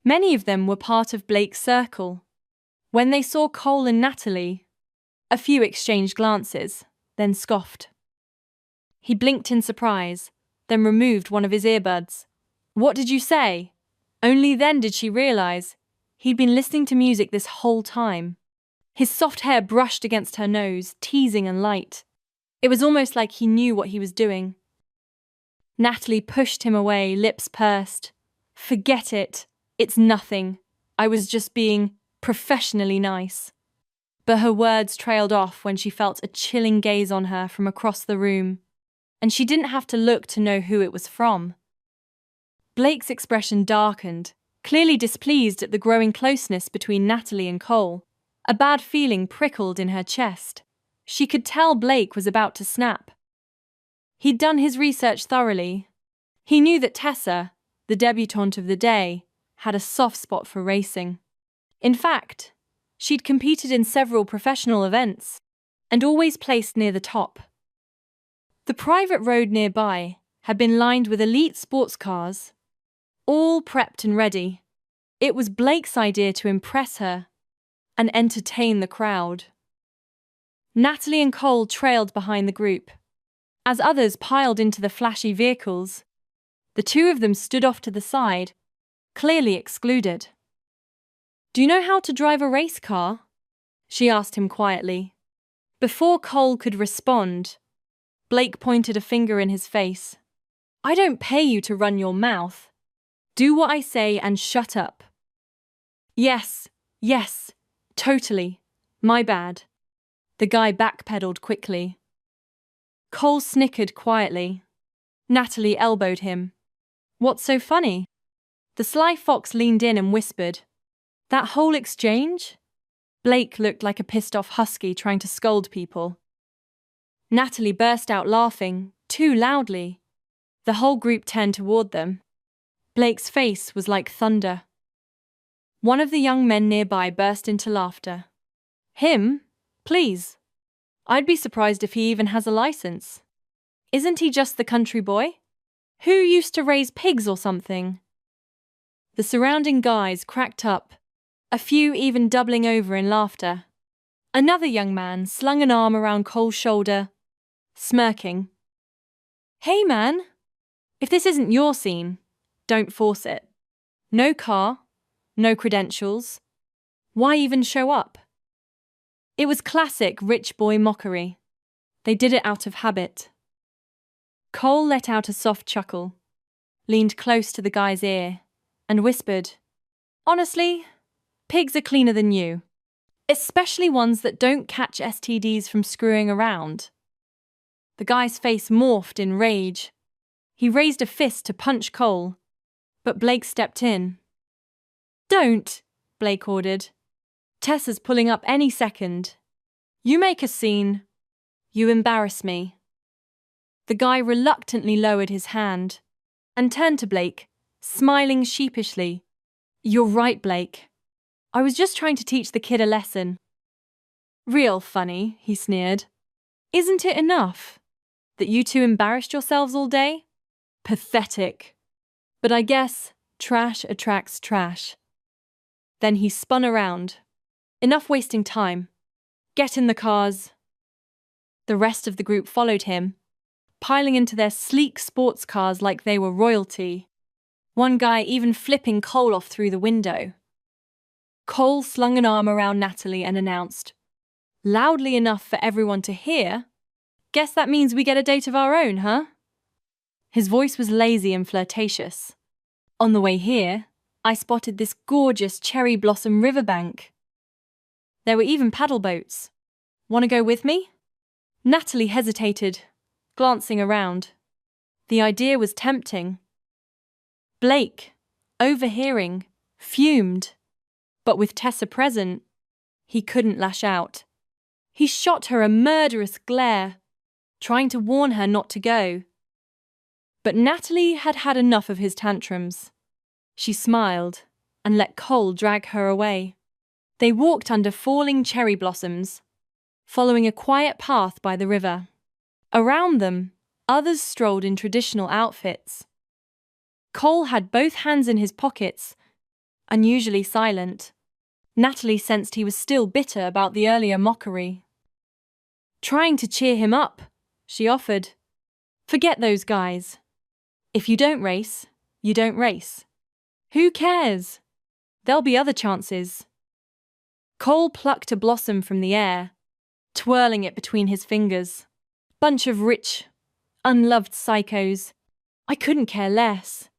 Many of them were part of Blake's circle. When they saw Cole and Natalie, a few exchanged glances, then scoffed. He blinked in surprise, then removed one of his earbuds. What did you say? Only then did she realize he'd been listening to music this whole time. His soft hair brushed against her nose, teasing and light. It was almost like he knew what he was doing. Natalie pushed him away, lips pursed. Forget it. It's nothing. I was just being professionally nice. But her words trailed off when she felt a chilling gaze on her from across the room, and she didn't have to look to know who it was from. Blake's expression darkened, clearly displeased at the growing closeness between Natalie and Cole. A bad feeling prickled in her chest. She could tell Blake was about to snap. He'd done his research thoroughly. He knew that Tessa, the debutante of the day, had a soft spot for racing. In fact, she'd competed in several professional events and always placed near the top. The private road nearby had been lined with elite sports cars, all prepped and ready. It was Blake's idea to impress her and entertain the crowd. Natalie and Cole trailed behind the group. As others piled into the flashy vehicles, the two of them stood off to the side, clearly excluded. Do you know how to drive a race car? She asked him quietly. Before Cole could respond, Blake pointed a finger in his face. I don't pay you to run your mouth. Do what I say and shut up. Yes, totally. My bad. The guy backpedaled quickly. Cole snickered quietly. Natalie elbowed him. What's so funny? The sly fox leaned in and whispered. That whole exchange? Blake looked like a pissed-off husky trying to scold people. Natalie burst out laughing, too loudly. The whole group turned toward them. Blake's face was like thunder. One of the young men nearby burst into laughter. Him? Please. I'd be surprised if he even has a license. Isn't he just the country boy? Who used to raise pigs or something? The surrounding guys cracked up, a few even doubling over in laughter. Another young man slung an arm around Cole's shoulder, smirking. Hey man, if this isn't your scene, don't force it. No car, no credentials. Why even show up? It was classic rich boy mockery. They did it out of habit. Cole let out a soft chuckle. leaned close to the guy's ear and whispered, "Honestly, pigs are cleaner than you, especially ones that don't catch STDs from screwing around." The guy's face morphed in rage. He raised a fist to punch Cole, but Blake stepped in. "Don't," Blake ordered. "Tessa's pulling up any second. You make a scene. You embarrass me." The guy reluctantly lowered his hand and turned to Blake, smiling sheepishly. "You're right, Blake. I was just trying to teach the kid a lesson." "Real funny," he sneered. "Isn't it enough that you two embarrassed yourselves all day? Pathetic. But I guess trash attracts trash." Then he spun around. "Enough wasting time. Get in the cars." The rest of the group followed him, piling into their sleek sports cars like they were royalty. One guy even flipping Cole off through the window. Cole slung an arm around Natalie and announced, loudly enough for everyone to hear, "Guess that means we get a date of our own, huh?" His voice was lazy and flirtatious. "On the way here, I spotted this gorgeous cherry blossom riverbank. There were even paddle boats. Want to go with me?" Natalie hesitated, glancing around. The idea was tempting. Blake, overhearing, fumed. But with Tessa present, he couldn't lash out. He shot her a murderous glare, trying to warn her not to go. But Natalie had had enough of his tantrums. She smiled and let Cole drag her away. They walked under falling cherry blossoms, following a quiet path by the river. Around them, others strolled in traditional outfits. Cole had both hands in his pockets, unusually silent. Natalie sensed he was still bitter about the earlier mockery. Trying to cheer him up, she offered, "Forget those guys. If you don't race, you don't race. Who cares? There'll be other chances." Cole plucked a blossom from the air, twirling it between his fingers. "Bunch of rich, unloved psychos. I couldn't care less.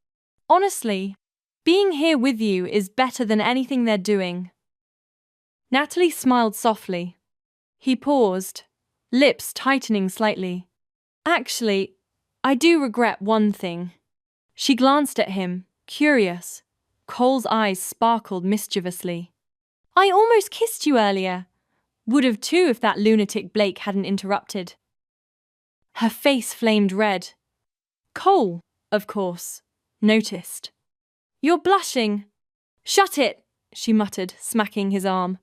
Honestly, being here with you is better than anything they're doing." Natalie smiled softly. He paused, lips tightening slightly. "Actually, I do regret one thing." She glanced at him, curious. Cole's eyes sparkled mischievously. "I almost kissed you earlier. Would have too if that lunatic Blake hadn't interrupted." Her face flamed red. Cole, of course, noticed. "You're blushing." "Shut it," she muttered, smacking his arm.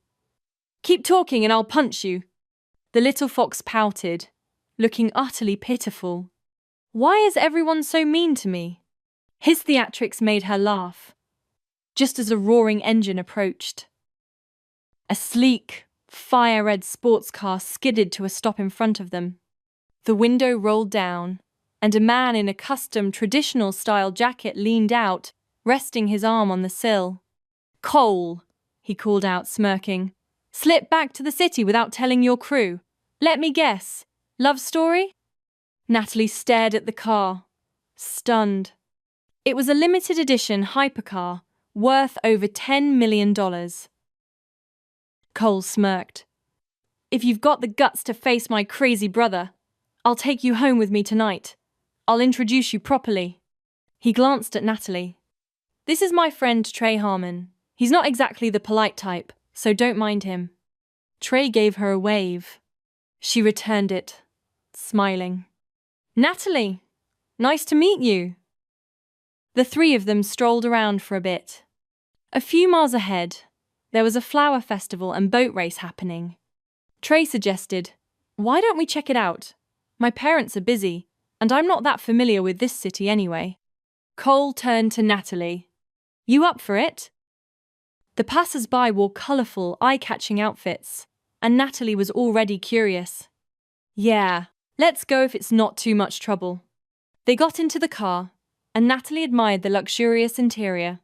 "Keep talking and I'll punch you." The little fox pouted, looking utterly pitiful. "Why is everyone so mean to me?" His theatrics made her laugh, just as a roaring engine approached. A sleek, fire-red sports car skidded to a stop in front of them. The window rolled down, and a man in a custom traditional-style jacket leaned out, resting his arm on the sill. "Cole," he called out, smirking. "Slip back to the city without telling your crew. Let me guess. Love story?" Natalie stared at the car, stunned. It was a limited edition hypercar, worth over $10 million. Cole smirked. "If you've got the guts to face my crazy brother, I'll take you home with me tonight. I'll introduce you properly." He glanced at Natalie. "This is my friend Trey Harmon. He's not exactly the polite type, so don't mind him." Trey gave her a wave. She returned it, smiling. "Natalie, nice to meet you." The three of them strolled around for a bit. A few miles ahead, there was a flower festival and boat race happening. Trey suggested, "Why don't we check it out? My parents are busy, and I'm not that familiar with this city anyway." Cole turned to Natalie. "You up for it?" The passers-by wore colourful, eye-catching outfits, and Natalie was already curious. "Yeah, let's go if it's not too much trouble." They got into the car, and Natalie admired the luxurious interior.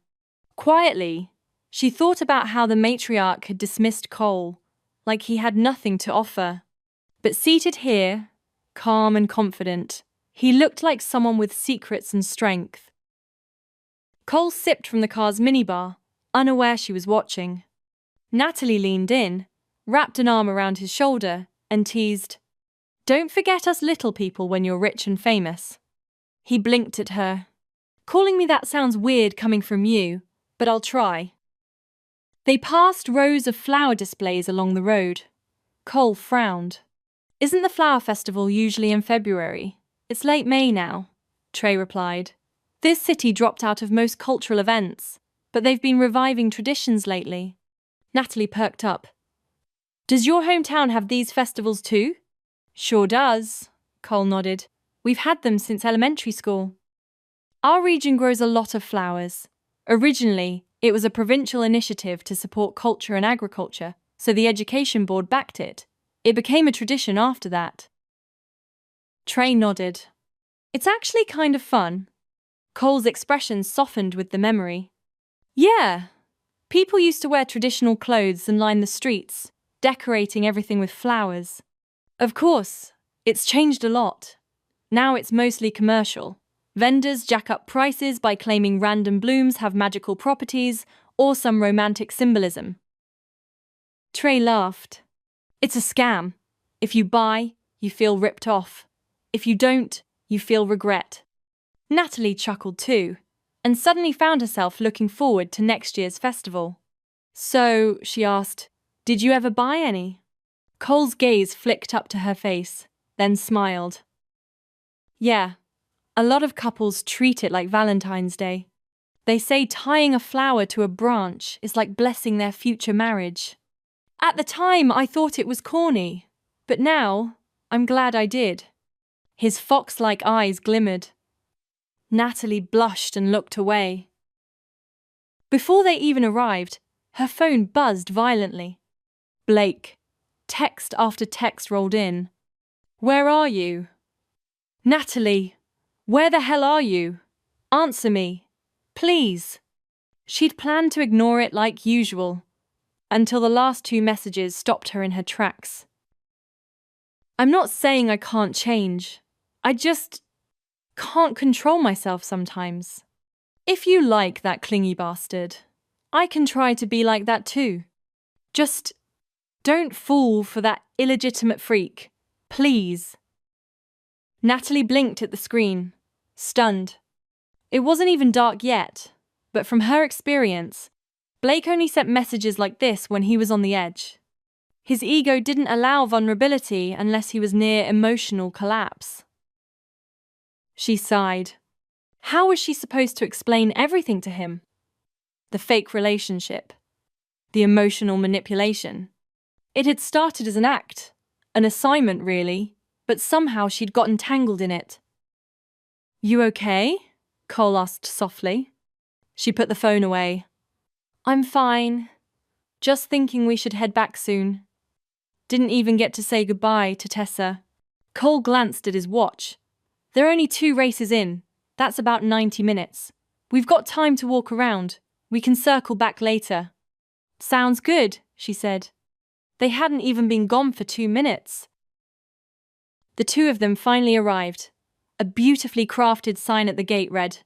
Quietly, she thought about how the matriarch had dismissed Cole, like he had nothing to offer. But seated here, calm and confident, he looked like someone with secrets and strength. Cole sipped from the car's minibar, unaware she was watching. Natalie leaned in, wrapped an arm around his shoulder, and teased, "Don't forget us little people when you're rich and famous." He blinked at her. "Calling me that sounds weird coming from you, but I'll try." They passed rows of flower displays along the road. Cole frowned. "Isn't the flower festival usually in February? It's late May now," Trey replied. "This city dropped out of most cultural events, but they've been reviving traditions lately." Natalie perked up. "Does your hometown have these festivals too?" "Sure does," Cole nodded. "We've had them since elementary school." "Our region grows a lot of flowers. Originally, it was a provincial initiative to support culture and agriculture, so the education board backed it. It became a tradition after that." Trey nodded. "It's actually kind of fun." Cole's expression softened with the memory. "Yeah, people used to wear traditional clothes and line the streets, decorating everything with flowers. Of course, it's changed a lot. Now it's mostly commercial. Vendors jack up prices by claiming random blooms have magical properties or some romantic symbolism." Trey laughed. "It's a scam. If you buy, you feel ripped off. If you don't, you feel regret." Natalie chuckled too, and suddenly found herself looking forward to next year's festival. "So," she asked, "did you ever buy any?" Cole's gaze flicked up to her face, then smiled. "Yeah, a lot of couples treat it like Valentine's Day. They say tying a flower to a branch is like blessing their future marriage. At the time, I thought it was corny, but now, I'm glad I did." His fox-like eyes glimmered. Natalie blushed and looked away. Before they even arrived, her phone buzzed violently. Blake. Text after text rolled in. "Where are you?" "Natalie, where the hell are you? Answer me. Please." She'd planned to ignore it like usual, until the last two messages stopped her in her tracks. "I'm not saying I can't change. I just can't control myself sometimes. If you like that clingy bastard, I can try to be like that too. Just don't fall for that illegitimate freak. Please." Natalie blinked at the screen, stunned. It wasn't even dark yet, but from her experience, Blake only sent messages like this when he was on the edge. His ego didn't allow vulnerability unless he was near emotional collapse. She sighed. How was she supposed to explain everything to him? The fake relationship, the emotional manipulation. It had started as an act, an assignment really, but somehow she'd gotten tangled in it. "You okay?" Cole asked softly. She put the phone away. "I'm fine. Just thinking we should head back soon." Didn't even get to say goodbye to Tessa. Cole glanced at his watch. "There are only 2 races in. That's about 90 minutes. We've got time to walk around. We can circle back later." "Sounds good," she said. They hadn't even been gone for 2 minutes. The two of them finally arrived. A beautifully crafted sign at the gate read,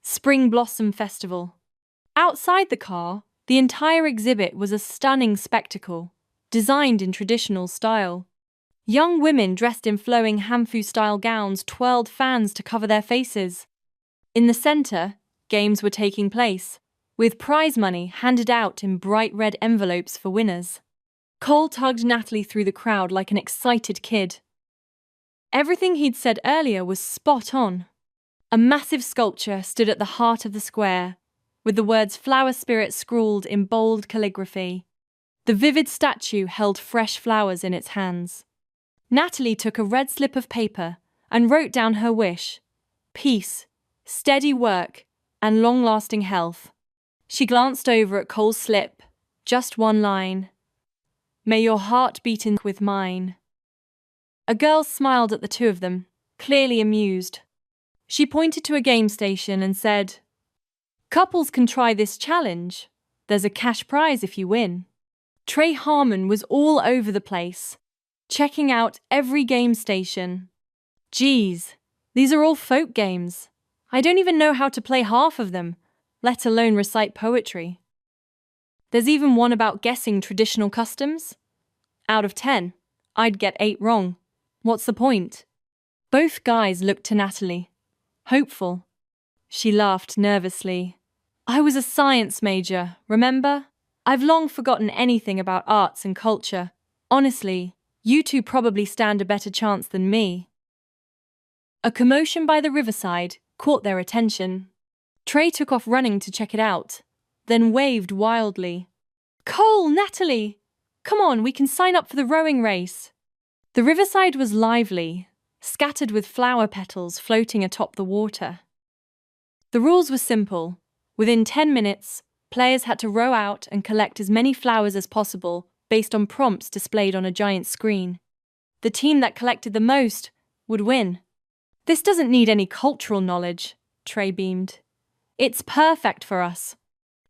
"Spring Blossom Festival." Outside the car, the entire exhibit was a stunning spectacle, designed in traditional style. Young women dressed in flowing Hanfu-style gowns twirled fans to cover their faces. In the center, games were taking place, with prize money handed out in bright red envelopes for winners. Cole tugged Natalie through the crowd like an excited kid. Everything he'd said earlier was spot on. A massive sculpture stood at the heart of the square, with the words "Flower Spirit" scrawled in bold calligraphy. The vivid statue held fresh flowers in its hands. Natalie took a red slip of paper and wrote down her wish: peace, steady work, and long-lasting health. She glanced over at Cole's slip, just one line. "May your heart beat in with mine." A girl smiled at the two of them, clearly amused. She pointed to a game station and said, "Couples can try this challenge. There's a cash prize if you win." Trey Harmon was all over the place, checking out every game station. "Geez, these are all folk games. I don't even know how to play half of them, let alone recite poetry. There's even one about guessing traditional customs. Out of 10, I'd get 8 wrong. What's the point? Both guys looked to Natalie. Hopeful. She laughed nervously. I was a science major, remember? I've long forgotten anything about arts and culture. Honestly, you two probably stand a better chance than me. A commotion by the riverside caught their attention. Trey took off running to check it out, then waved wildly. Cole, Natalie! Come on, we can sign up for the rowing race. The riverside was lively, scattered with flower petals floating atop the water. The rules were simple. Within 10 minutes, players had to row out and collect as many flowers as possible based on prompts displayed on a giant screen. The team that collected the most would win. This doesn't need any cultural knowledge, Trey beamed. It's perfect for us.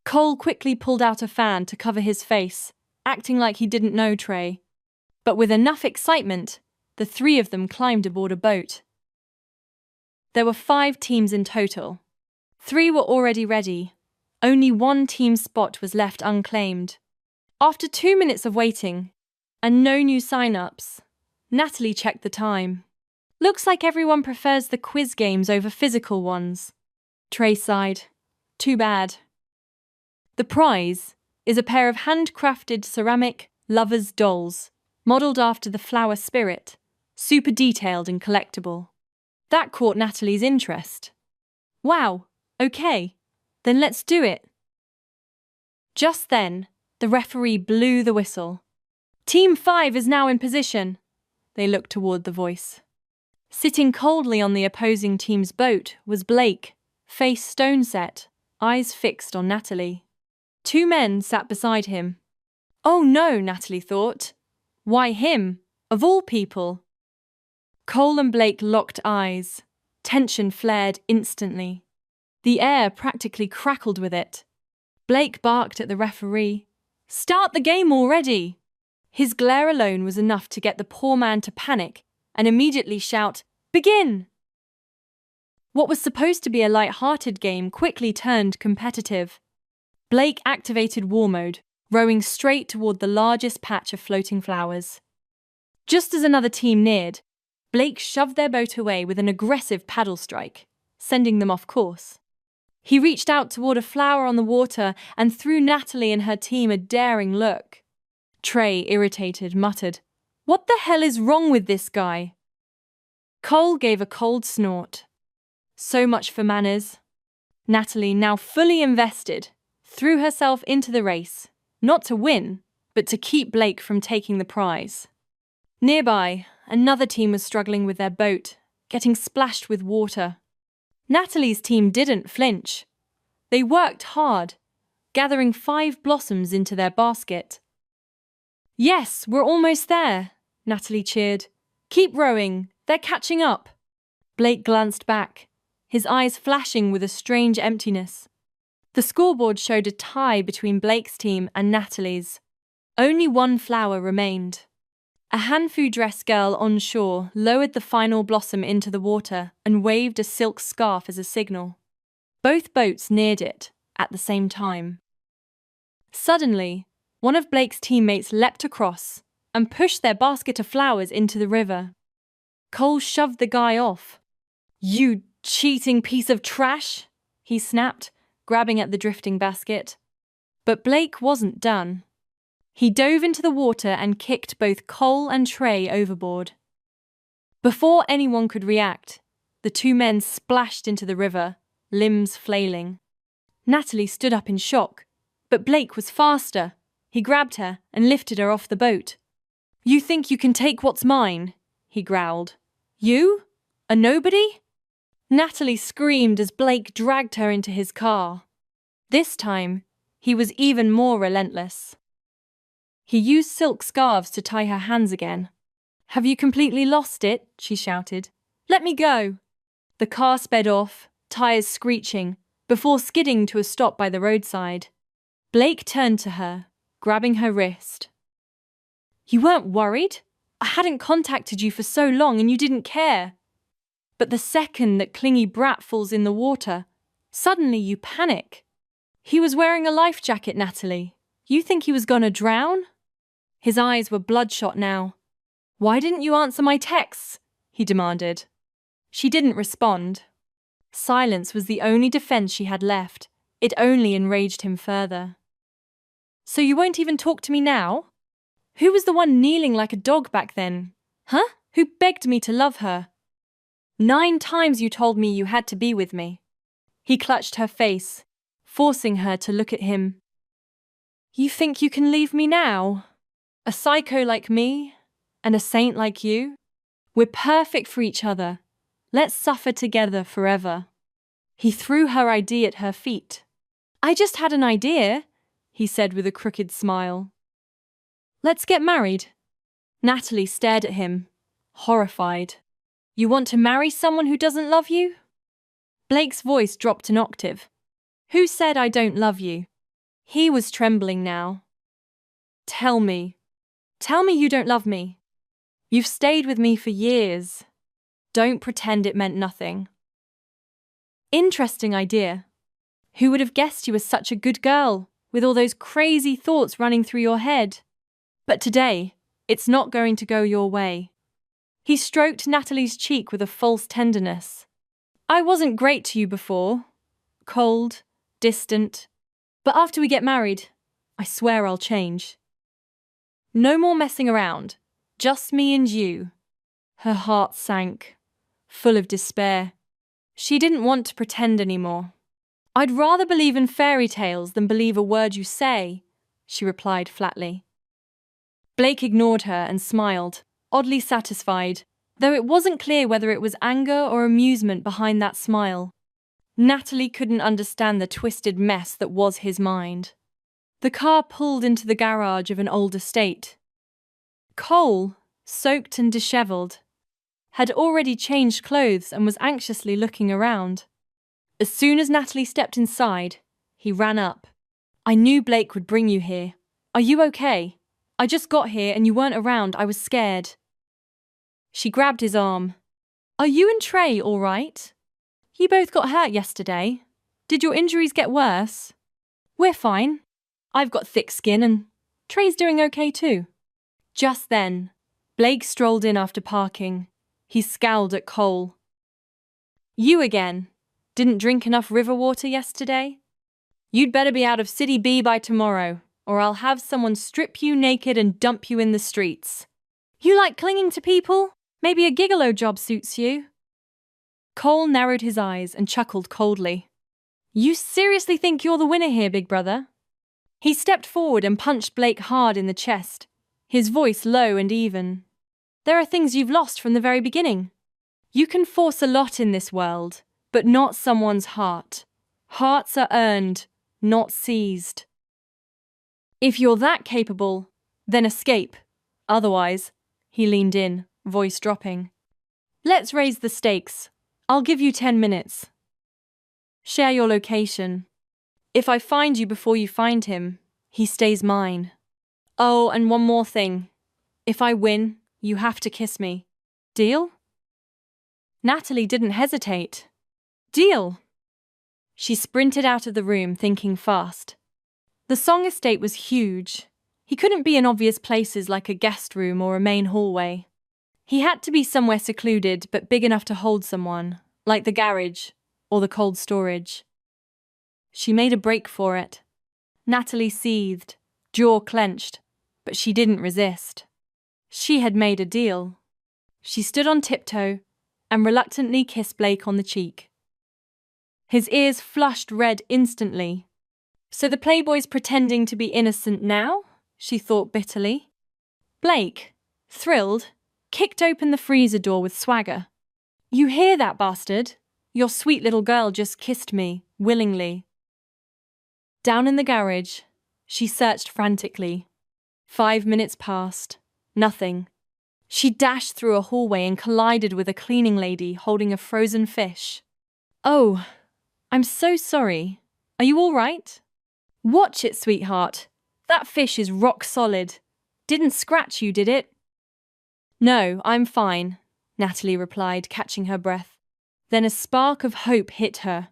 Cole quickly pulled out a fan to cover his face, acting like he didn't know Trey. But with enough excitement, the 3 of them climbed aboard a boat. There were 5 teams in total. 3 were already ready. Only 1 team's spot was left unclaimed. After 2 minutes of waiting, and no new sign-ups, Natalie checked the time. Looks like everyone prefers the quiz games over physical ones. Trey sighed. Too bad. The prize is a pair of handcrafted ceramic lovers' dolls, modelled after the flower spirit, super detailed and collectible. That caught Natalie's interest. Wow, okay, then let's do it. Just then, the referee blew the whistle. Team 5 is now in position. They looked toward the voice. Sitting coldly on the opposing team's boat was Blake, face stone-set, eyes fixed on Natalie. 2 men sat beside him. Oh no, Natalie thought. Why him, of all people? Cole and Blake locked eyes. Tension flared instantly. The air practically crackled with it. Blake barked at the referee. Start the game already! His glare alone was enough to get the poor man to panic and immediately shout, Begin! What was supposed to be a light-hearted game quickly turned competitive. Blake activated war mode, rowing straight toward the largest patch of floating flowers. Just as another team neared, Blake shoved their boat away with an aggressive paddle strike, sending them off course. He reached out toward a flower on the water and threw Natalie and her team a daring look. Trey, irritated, muttered, What the hell is wrong with this guy? Cole gave a cold snort. So much for manners. Natalie, now fully invested, threw herself into the race, not to win, but to keep Blake from taking the prize. Nearby, another team was struggling with their boat, getting splashed with water. Natalie's team didn't flinch. They worked hard, gathering 5 blossoms into their basket. Yes, we're almost there, Natalie cheered. Keep rowing, they're catching up. Blake glanced back, his eyes flashing with a strange emptiness. The scoreboard showed a tie between Blake's team and Natalie's. Only 1 flower remained. A hanfu-dressed girl on shore lowered the final blossom into the water and waved a silk scarf as a signal. Both boats neared it at the same time. Suddenly, one of Blake's teammates leapt across and pushed their basket of flowers into the river. Cole shoved the guy off. You cheating piece of trash, he snapped, grabbing at the drifting basket. But Blake wasn't done. He dove into the water and kicked both Cole and Trey overboard. Before anyone could react, the 2 men splashed into the river, limbs flailing. Natalie stood up in shock, but Blake was faster. He grabbed her and lifted her off the boat. You think you can take what's mine? He growled. You? A nobody? Natalie screamed as Blake dragged her into his car. This time, he was even more relentless. He used silk scarves to tie her hands again. Have you completely lost it? She shouted. Let me go. The car sped off, tires screeching, before skidding to a stop by the roadside. Blake turned to her, grabbing her wrist. You weren't worried? I hadn't contacted you for so long and you didn't care. But the second that clingy brat falls in the water, suddenly you panic. He was wearing a life jacket, Natalie. You think he was gonna drown? His eyes were bloodshot now. Why didn't you answer my texts? He demanded. She didn't respond. Silence was the only defense she had left. It only enraged him further. So you won't even talk to me now? Who was the one kneeling like a dog back then? Huh? Who begged me to love her? 9 times you told me you had to be with me. He clutched her face, forcing her to look at him. You think you can leave me now? A psycho like me, and a saint like you? We're perfect for each other. Let's suffer together forever. He threw her ID at her feet. I just had an idea, he said with a crooked smile. Let's get married. Natalie stared at him, horrified. You want to marry someone who doesn't love you? Blake's voice dropped an octave. Who said I don't love you? He was trembling now. Tell me you don't love me. You've stayed with me for years. Don't pretend it meant nothing. Interesting idea. Who would have guessed you were such a good girl, with all those crazy thoughts running through your head? But today, it's not going to go your way. He stroked Natalie's cheek with a false tenderness. I wasn't great to you before. Cold, distant. But after we get married, I swear I'll change. No more messing around. Just me and you. Her heart sank, full of despair. She didn't want to pretend anymore. I'd rather believe in fairy tales than believe a word you say, she replied flatly. Blake ignored her and smiled, oddly satisfied, though it wasn't clear whether it was anger or amusement behind that smile. Natalie couldn't understand the twisted mess that was his mind. The car pulled into the garage of an old estate. Cole, soaked and dishevelled, had already changed clothes and was anxiously looking around. As soon as Natalie stepped inside, he ran up. I knew Blake would bring you here. Are you okay? I just got here and you weren't around. I was scared. She grabbed his arm. Are you and Trey all right? You both got hurt yesterday. Did your injuries get worse? We're fine. I've got thick skin and Trey's doing okay too. Just then, Blake strolled in after parking. He scowled at Cole. You again. Didn't drink enough river water yesterday? You'd better be out of City B by tomorrow, or I'll have someone strip you naked and dump you in the streets. You like clinging to people? Maybe a gigolo job suits you. Cole narrowed his eyes and chuckled coldly. You seriously think you're the winner here, big brother? He stepped forward and punched Blake hard in the chest, his voice low and even. There are things you've lost from the very beginning. You can force a lot in this world, but not someone's heart. Hearts are earned, not seized. If you're that capable, then escape. Otherwise, he leaned in, voice dropping. Let's raise the stakes. I'll give you 10 minutes. Share your location. If I find you before you find him, he stays mine. Oh, and one more thing. If I win, you have to kiss me. Deal? Natalie didn't hesitate. Deal! She sprinted out of the room, thinking fast. The Song estate was huge. He couldn't be in obvious places like a guest room or a main hallway. He had to be somewhere secluded but big enough to hold someone, like the garage or the cold storage. She made a break for it. Natalie seethed, jaw clenched, but she didn't resist. She had made a deal. She stood on tiptoe and reluctantly kissed Blake on the cheek. His ears flushed red instantly. So the playboy's pretending to be innocent now? She thought bitterly. Blake, thrilled, kicked open the freezer door with swagger. You hear that, bastard? Your sweet little girl just kissed me, willingly. Down in the garage, she searched frantically. 5 minutes passed. Nothing. She dashed through a hallway and collided with a cleaning lady holding a frozen fish. Oh, I'm so sorry. Are you all right? Watch it, sweetheart. That fish is rock solid. Didn't scratch you, did it? No, I'm fine, Natalie replied, catching her breath. Then a spark of hope hit her.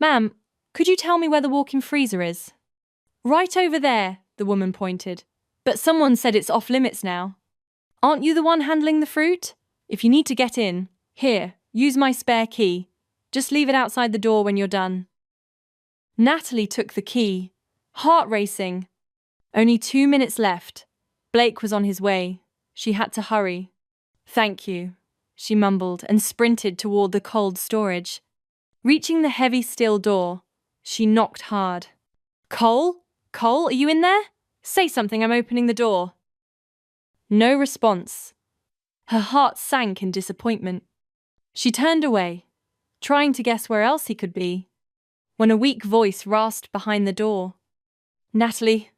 Ma'am, Could you tell me where the walk-in freezer is? Right over there, the woman pointed. But someone said it's off limits now. Aren't you the one handling the fruit? If you need to get in, here, use my spare key. Just leave it outside the door when you're done. Natalie took the key, heart racing. Only 2 minutes left. Blake was on his way. She had to hurry. Thank you, she mumbled and sprinted toward the cold storage. Reaching the heavy steel door, she knocked hard. Cole? Cole, are you in there? Say something, I'm opening the door. No response. Her heart sank in disappointment. She turned away, trying to guess where else he could be, when a weak voice rasped behind the door. Natalie.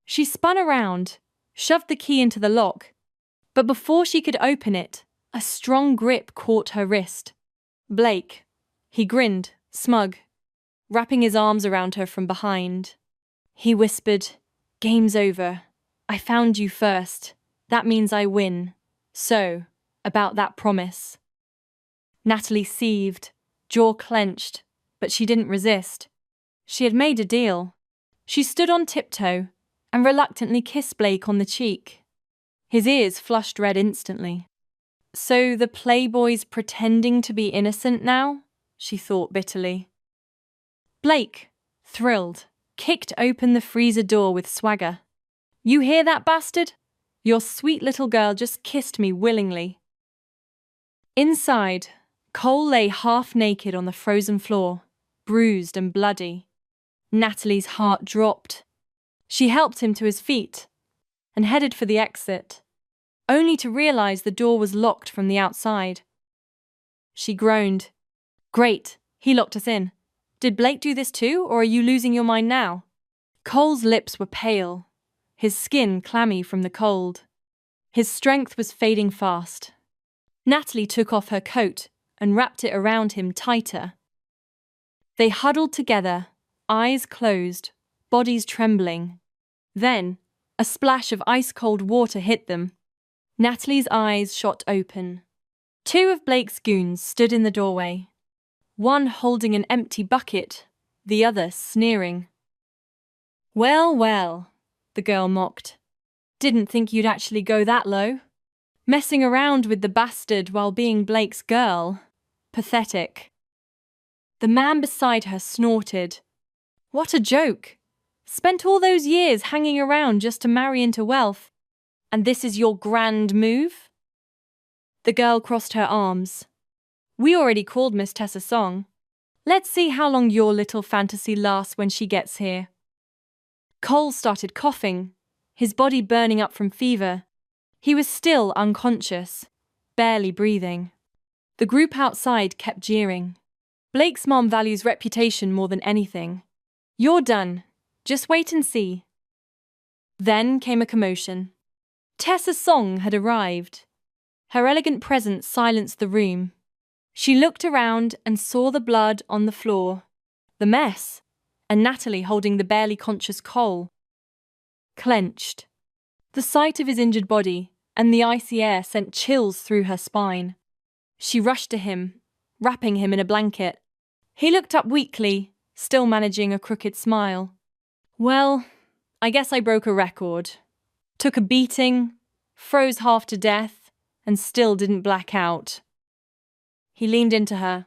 She spun around, shoved the key into the lock, but before she could open it, a strong grip caught her wrist. Blake. He grinned, smug, wrapping his arms around her from behind. He whispered, "Game's over. I found you first. That means I win. So, about that promise." Natalie seethed, jaw clenched, but she didn't resist. She had made a deal. She stood on tiptoe and reluctantly kissed Blake on the cheek. His ears flushed red instantly. So the playboy's pretending to be innocent now? She thought bitterly. Blake, thrilled, kicked open the freezer door with swagger. You hear that, bastard? Your sweet little girl just kissed me willingly. Inside, Cole lay half naked on the frozen floor, bruised and bloody. Natalie's heart dropped. She helped him to his feet and headed for the exit, only to realize the door was locked from the outside. She groaned. Great, he locked us in. Did Blake do this too, or are you losing your mind now? Cole's lips were pale, his skin clammy from the cold. His strength was fading fast. Natalie took off her coat and wrapped it around him tighter. They huddled together, eyes closed, bodies trembling. Then, a splash of ice-cold water hit them. Natalie's eyes shot open. 2 of Blake's goons stood in the doorway, one holding an empty bucket, the other sneering. Well, well, the girl mocked. Didn't think you'd actually go that low. Messing around with the bastard while being Blake's girl. Pathetic. The man beside her snorted. What a joke. Spent all those years hanging around just to marry into wealth. And this is your grand move? The girl crossed her arms. We already called Miss Tessa Song. Let's see how long your little fantasy lasts when she gets here. Cole started coughing, his body burning up from fever. He was still unconscious, barely breathing. The group outside kept jeering. Blake's mom values reputation more than anything. You're done. Just wait and see. Then came a commotion. Tessa Song had arrived. Her elegant presence silenced the room. She looked around and saw the blood on the floor, the mess, and Natalie holding the barely conscious Cole. Clenched. The sight of his injured body and the icy air sent chills through her spine. She rushed to him, wrapping him in a blanket. He looked up weakly, still managing a crooked smile. Well, I guess I broke a record. Took a beating, froze half to death, and still didn't black out. He leaned into her.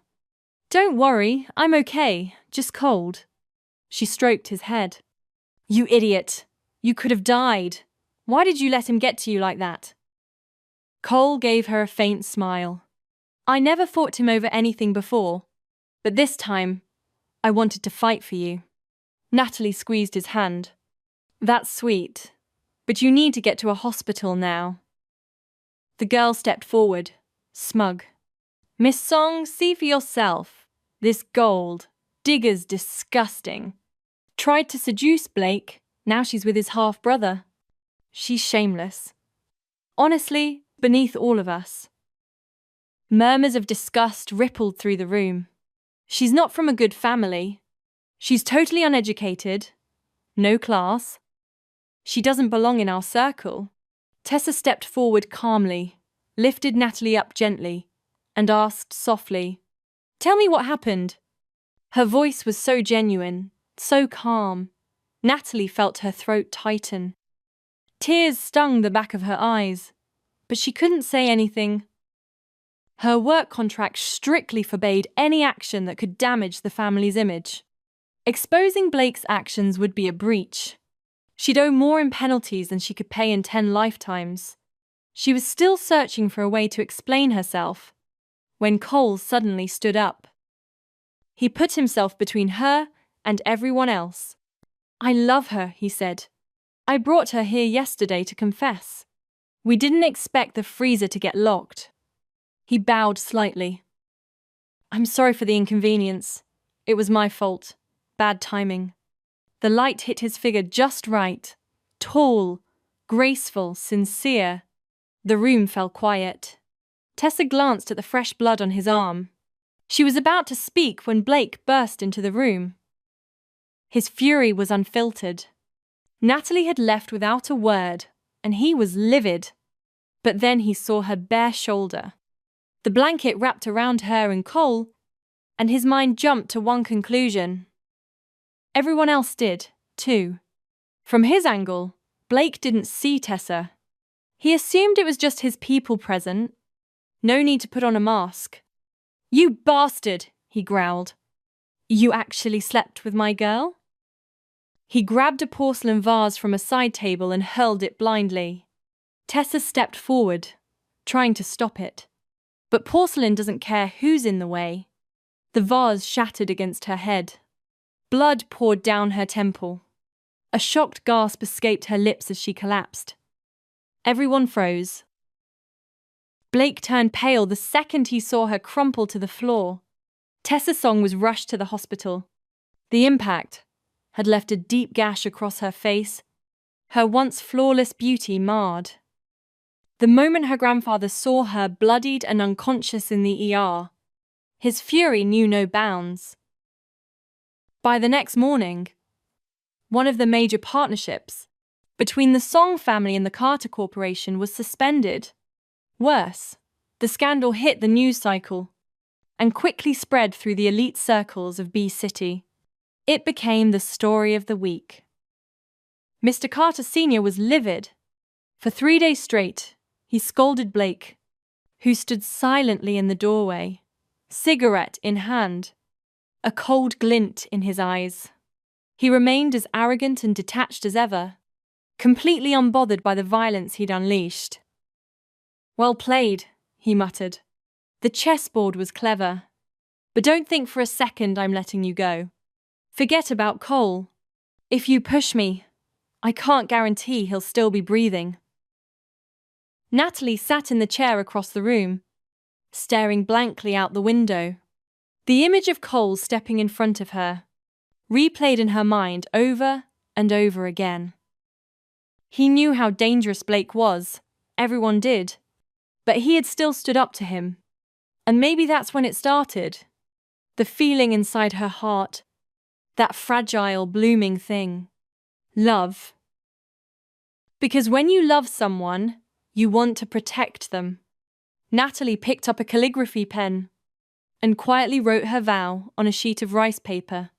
Don't worry, I'm okay, just cold. She stroked his head. You idiot. You could have died. Why did you let him get to you like that? Cole gave her a faint smile. I never fought him over anything before, but this time, I wanted to fight for you. Natalie squeezed his hand. That's sweet, but you need to get to a hospital now. The girl stepped forward, smug. Miss Song, see for yourself. This gold. Digger's disgusting. Tried to seduce Blake, now she's with his half-brother. She's shameless. Honestly, beneath all of us. Murmurs of disgust rippled through the room. She's not from a good family. She's totally uneducated. No class. She doesn't belong in our circle. Tessa stepped forward calmly, lifted Natalie up gently, and asked softly, Tell me what happened. Her voice was so genuine, so calm. Natalie felt her throat tighten. Tears stung the back of her eyes, but she couldn't say anything. Her work contract strictly forbade any action that could damage the family's image. Exposing Blake's actions would be a breach. She'd owe more in penalties than she could pay in 10 lifetimes. She was still searching for a way to explain herself when Cole suddenly stood up. He put himself between her and everyone else. "I love her," he said. "I brought her here yesterday to confess. We didn't expect the freezer to get locked." He bowed slightly. "I'm sorry for the inconvenience. It was my fault. Bad timing." The light hit his figure just right. Tall, graceful, sincere. The room fell quiet. Tessa glanced at the fresh blood on his arm. She was about to speak when Blake burst into the room. His fury was unfiltered. Natalie had left without a word, and he was livid. But then he saw her bare shoulder. The blanket wrapped around her and Cole, and his mind jumped to one conclusion. Everyone else did, too. From his angle, Blake didn't see Tessa. He assumed it was just his people present. No need to put on a mask. "You bastard," he growled. "You actually slept with my girl?" He grabbed a porcelain vase from a side table and hurled it blindly. Tessa stepped forward, trying to stop it. But porcelain doesn't care who's in the way. The vase shattered against her head. Blood poured down her temple. A shocked gasp escaped her lips as she collapsed. Everyone froze. Blake turned pale the second he saw her crumple to the floor. Tessa Song was rushed to the hospital. The impact had left a deep gash across her face, her once flawless beauty marred. The moment her grandfather saw her bloodied and unconscious in the ER, his fury knew no bounds. By the next morning, one of the major partnerships between the Song family and the Carter Corporation was suspended. Worse, the scandal hit the news cycle and quickly spread through the elite circles of B City. It became the story of the week. Mr. Carter Sr. was livid. For 3 days straight, he scolded Blake, who stood silently in the doorway, cigarette in hand, a cold glint in his eyes. He remained as arrogant and detached as ever, completely unbothered by the violence he'd unleashed. "Well played," he muttered. "The chessboard was clever. But don't think for a second I'm letting you go. Forget about Cole. If you push me, I can't guarantee he'll still be breathing." Natalie sat in the chair across the room, staring blankly out the window. The image of Cole stepping in front of her replayed in her mind over and over again. He knew how dangerous Blake was, everyone did, but he had still stood up to him. And maybe that's when it started. The feeling inside her heart, that fragile, blooming thing. Love. Because when you love someone, you want to protect them. Natalie picked up a calligraphy pen and quietly wrote her vow on a sheet of rice paper.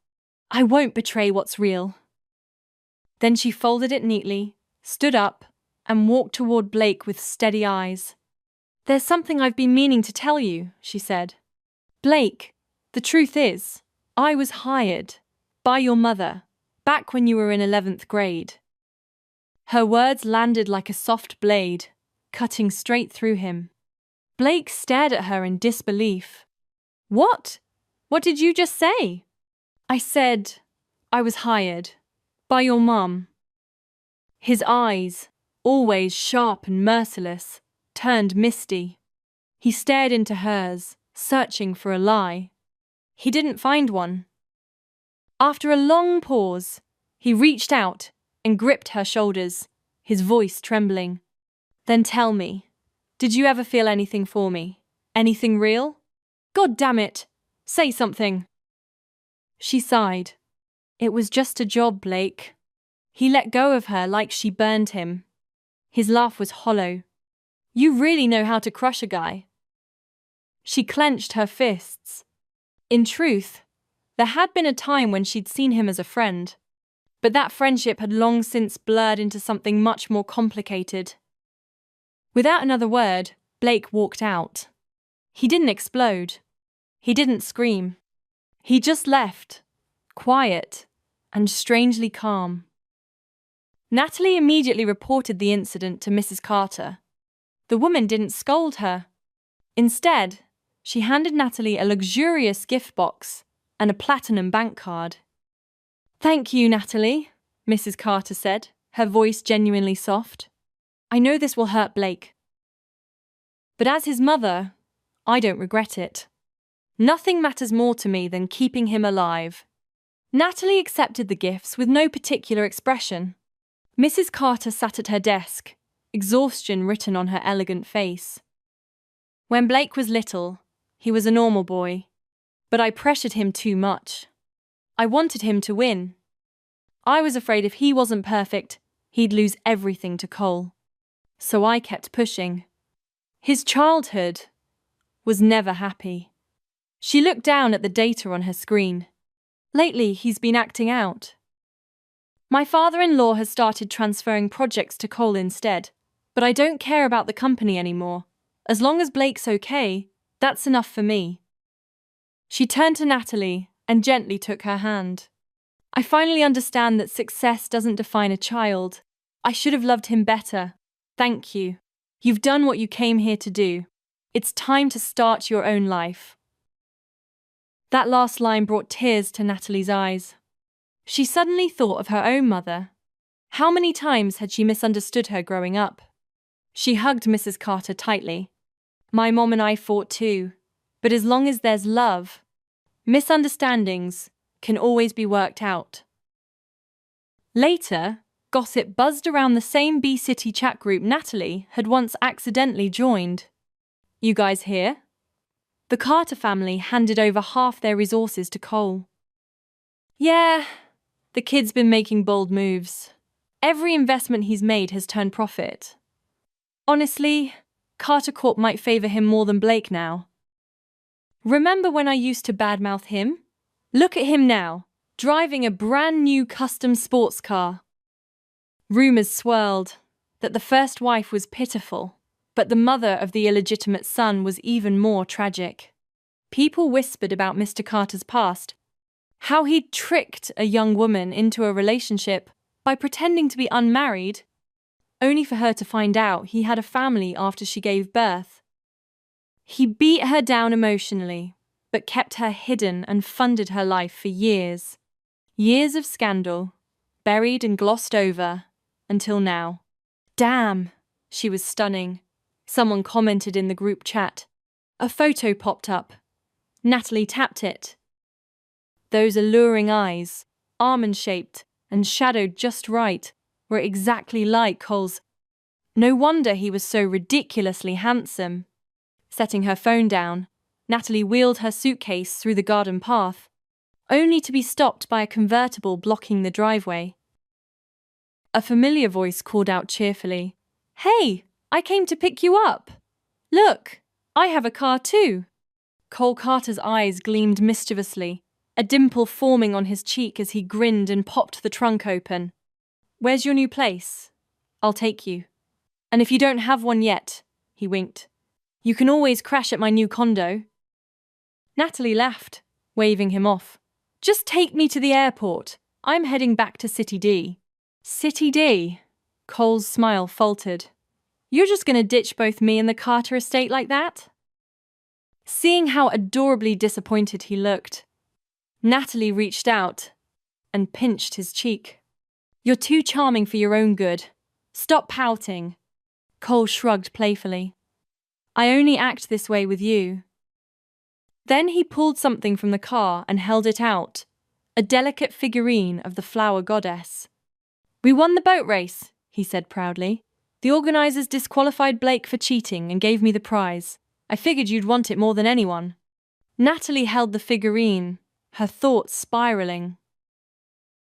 "I won't betray what's real." Then she folded it neatly, stood up, and walked toward Blake with steady eyes. "There's something I've been meaning to tell you," she said. "Blake, the truth is, I was hired by your mother back when you were in 11th grade." Her words landed like a soft blade, cutting straight through him. Blake stared at her in disbelief. "What? What did you just say?" "I said I was hired by your mum." His eyes, always sharp and merciless, turned misty. He stared into hers, searching for a lie. He didn't find one. After a long pause, he reached out and gripped her shoulders, his voice trembling. "Then tell me, did you ever feel anything for me? Anything real? God damn it! Say something!" She sighed. "It was just a job, Blake." He let go of her like she burned him. His laugh was hollow. "You really know how to crush a guy." She clenched her fists. In truth, There had been a time when she'd seen him as a friend, but that friendship had long since blurred into something much more complicated. Without another word, Blake walked out. He didn't explode. He didn't scream. He just left, quiet and strangely calm. Natalie immediately reported the incident to Mrs. Carter. The woman didn't scold her. Instead, she handed Natalie a luxurious gift box and a platinum bank card. "Thank you, Natalie," Mrs. Carter said, her voice genuinely soft. "I know this will hurt Blake. But as his mother, I don't regret it. Nothing matters more to me than keeping him alive." Natalie accepted the gifts with no particular expression. Mrs. Carter sat at her desk, exhaustion written on her elegant face. "When Blake was little, he was a normal boy, but I pressured him too much. I wanted him to win. I was afraid if he wasn't perfect, he'd lose everything to Cole. So I kept pushing. His childhood was never happy." She looked down at the data on her screen. "Lately, he's been acting out. My father-in-law has started transferring projects to Cole instead, but I don't care about the company anymore. As long as Blake's okay, that's enough for me." She turned to Natalie and gently took her hand. "I finally understand that success doesn't define a child. I should have loved him better. Thank you. You've done what you came here to do. It's time to start your own life." That last line brought tears to Natalie's eyes. She suddenly thought of her own mother. How many times had she misunderstood her growing up? She hugged Mrs. Carter tightly. "My mom and I fought too, but as long as there's love, misunderstandings can always be worked out." Later, gossip buzzed around the same B-City chat group Natalie had once accidentally joined. "You guys here?" The Carter family handed over half their resources to Cole. "Yeah, the kid's been making bold moves. Every investment he's made has turned profit. Honestly, Carter Corp might favor him more than Blake now. Remember when I used to badmouth him? Look at him now, driving a brand new custom sports car." Rumors swirled that the first wife was pitiful, but the mother of the illegitimate son was even more tragic. People whispered about Mr. Carter's past, how he'd tricked a young woman into a relationship by pretending to be unmarried, only for her to find out he had a family after she gave birth. He beat her down emotionally, but kept her hidden and funded her life for years. Years of scandal, buried and glossed over, until now. "Damn, she was stunning," someone commented in the group chat. A photo popped up. Natalie tapped it. Those alluring eyes, almond-shaped and shadowed just right, were exactly like Cole's. No wonder he was so ridiculously handsome. Setting her phone down, Natalie wheeled her suitcase through the garden path, only to be stopped by a convertible blocking the driveway. A familiar voice called out cheerfully, "Hey, I came to pick you up. Look, I have a car too." Cole Carter's eyes gleamed mischievously, a dimple forming on his cheek as he grinned and popped the trunk open. "Where's your new place? I'll take you. And if you don't have one yet," he winked, "you can always crash at my new condo." Natalie laughed, waving him off. "Just take me to the airport. I'm heading back to City D." "City D?" Cole's smile faltered. "You're just going to ditch both me and the Carter estate like that?" Seeing how adorably disappointed he looked, Natalie reached out and pinched his cheek. "You're too charming for your own good. Stop pouting." Cole shrugged playfully. "I only act this way with you." Then he pulled something from the car and held it out, a delicate figurine of the flower goddess. "We won the boat race," he said proudly. "The organizers disqualified Blake for cheating and gave me the prize. I figured you'd want it more than anyone." Natalie held the figurine, her thoughts spiraling.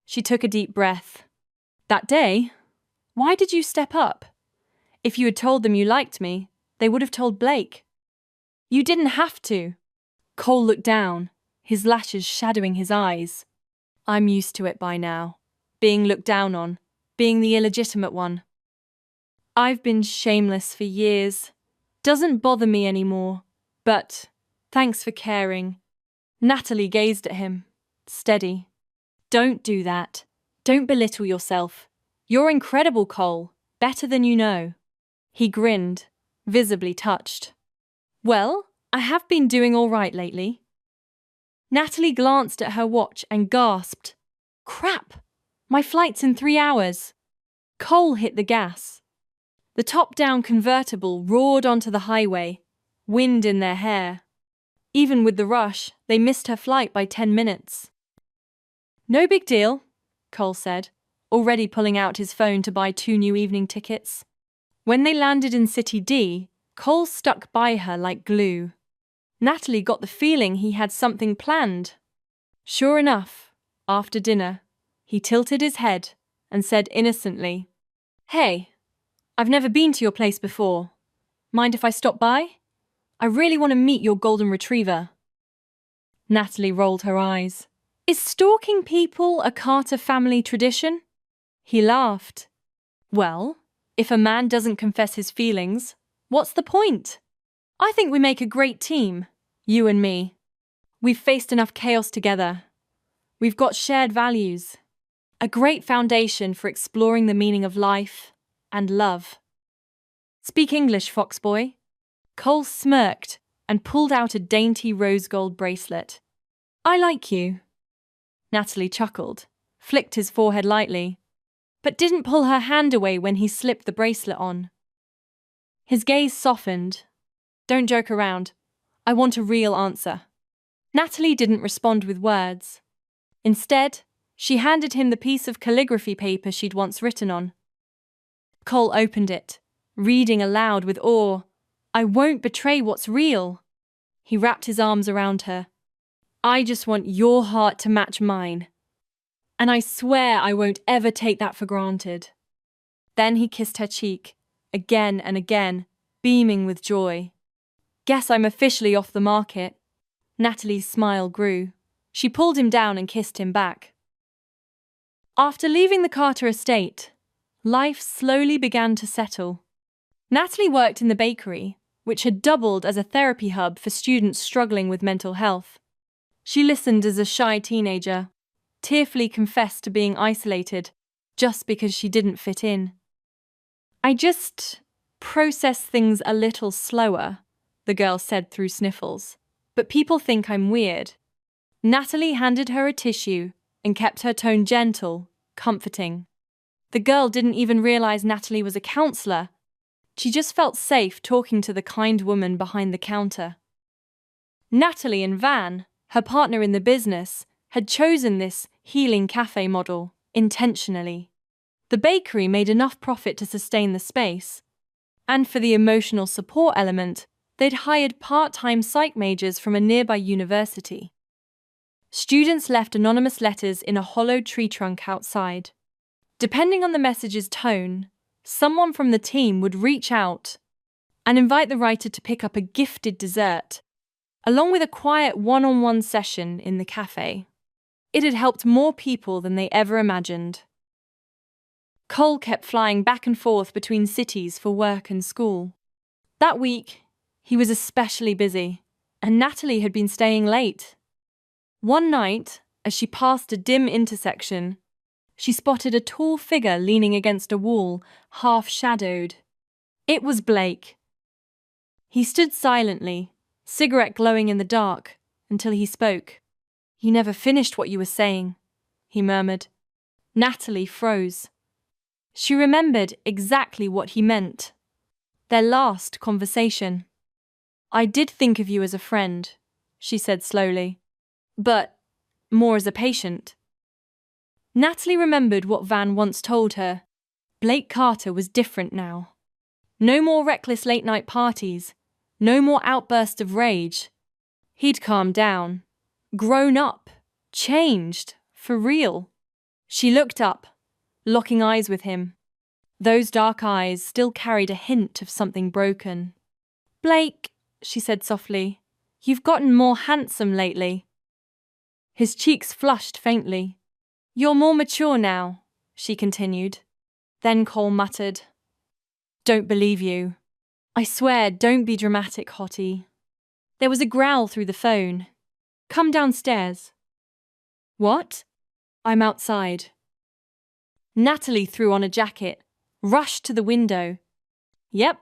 She took a deep breath. "That day? Why did you step up? If you had told them you liked me, they would have told Blake." "You didn't have to." Cole looked down, his lashes shadowing his eyes. I'm used to it by now. Being looked down on, being the illegitimate one. I've been shameless for years. Doesn't bother me anymore. But, thanks for caring. Natalie gazed at him, steady. Don't do that. Don't belittle yourself. You're incredible, Cole. Better than you know. He grinned, visibly touched. Well, I have been doing all right lately. Natalie glanced at her watch and gasped. Crap! My flight's in 3 hours. Cole hit the gas. The top-down convertible roared onto the highway, wind in their hair. Even with the rush, they missed her flight by 10 minutes. No big deal, Cole said, already pulling out his phone to buy 2 new evening tickets. When they landed in City D, Cole stuck by her like glue. Natalie got the feeling he had something planned. Sure enough, after dinner, he tilted his head and said innocently, Hey, I've never been to your place before. Mind if I stop by? I really want to meet your golden retriever. Natalie rolled her eyes. Is stalking people a Carter family tradition? He laughed. Well, if a man doesn't confess his feelings, what's the point? I think we make a great team, you and me. We've faced enough chaos together. We've got shared values. A great foundation for exploring the meaning of life and love. Speak English, Foxboy. Cole smirked and pulled out a dainty rose gold bracelet. I like you. Natalie chuckled, flicked his forehead lightly, but didn't pull her hand away when he slipped the bracelet on. His gaze softened. Don't joke around. I want a real answer. Natalie didn't respond with words. Instead, she handed him the piece of calligraphy paper she'd once written on. Cole opened it, reading aloud with awe. I won't betray what's real. He wrapped his arms around her. I just want your heart to match mine. And I swear I won't ever take that for granted. Then he kissed her cheek, again and again, beaming with joy. Guess I'm officially off the market. Natalie's smile grew. She pulled him down and kissed him back. After leaving the Carter estate, life slowly began to settle. Natalie worked in the bakery, which had doubled as a therapy hub for students struggling with mental health. She listened as a shy teenager, tearfully confessed to being isolated just because she didn't fit in. I just process things a little slower, the girl said through sniffles, but people think I'm weird. Natalie handed her a tissue and kept her tone gentle, comforting. The girl didn't even realize Natalie was a counselor. She just felt safe talking to the kind woman behind the counter. Natalie and Van, her partner in the business, had chosen this healing cafe model intentionally. The bakery made enough profit to sustain the space, and for the emotional support element, they'd hired part-time psych majors from a nearby university. Students left anonymous letters in a hollowed tree trunk outside. Depending on the message's tone, someone from the team would reach out and invite the writer to pick up a gifted dessert, along with a quiet one-on-one session in the cafe. It had helped more people than they ever imagined. Cole kept flying back and forth between cities for work and school. That week, he was especially busy, and Natalie had been staying late. One night, as she passed a dim intersection, she spotted a tall figure leaning against a wall, half-shadowed. It was Blake. He stood silently, cigarette glowing in the dark, until he spoke. You never finished what you were saying, he murmured. Natalie froze. She remembered exactly what he meant. Their last conversation. I did think of you as a friend, she said slowly, but more as a patient. Natalie remembered what Van once told her. Blake Carter was different now. No more reckless late-night parties, no more outbursts of rage. He'd calmed down, grown up, changed, for real. She looked up, locking eyes with him. Those dark eyes still carried a hint of something broken. Blake, she said softly, you've gotten more handsome lately. His cheeks flushed faintly. "You're more mature now," she continued. Then Cole muttered, "Don't believe you. I swear, don't be dramatic, hottie." There was a growl through the phone. "Come downstairs." "What?" "I'm outside." Natalie threw on a jacket, rushed to the window. Yep,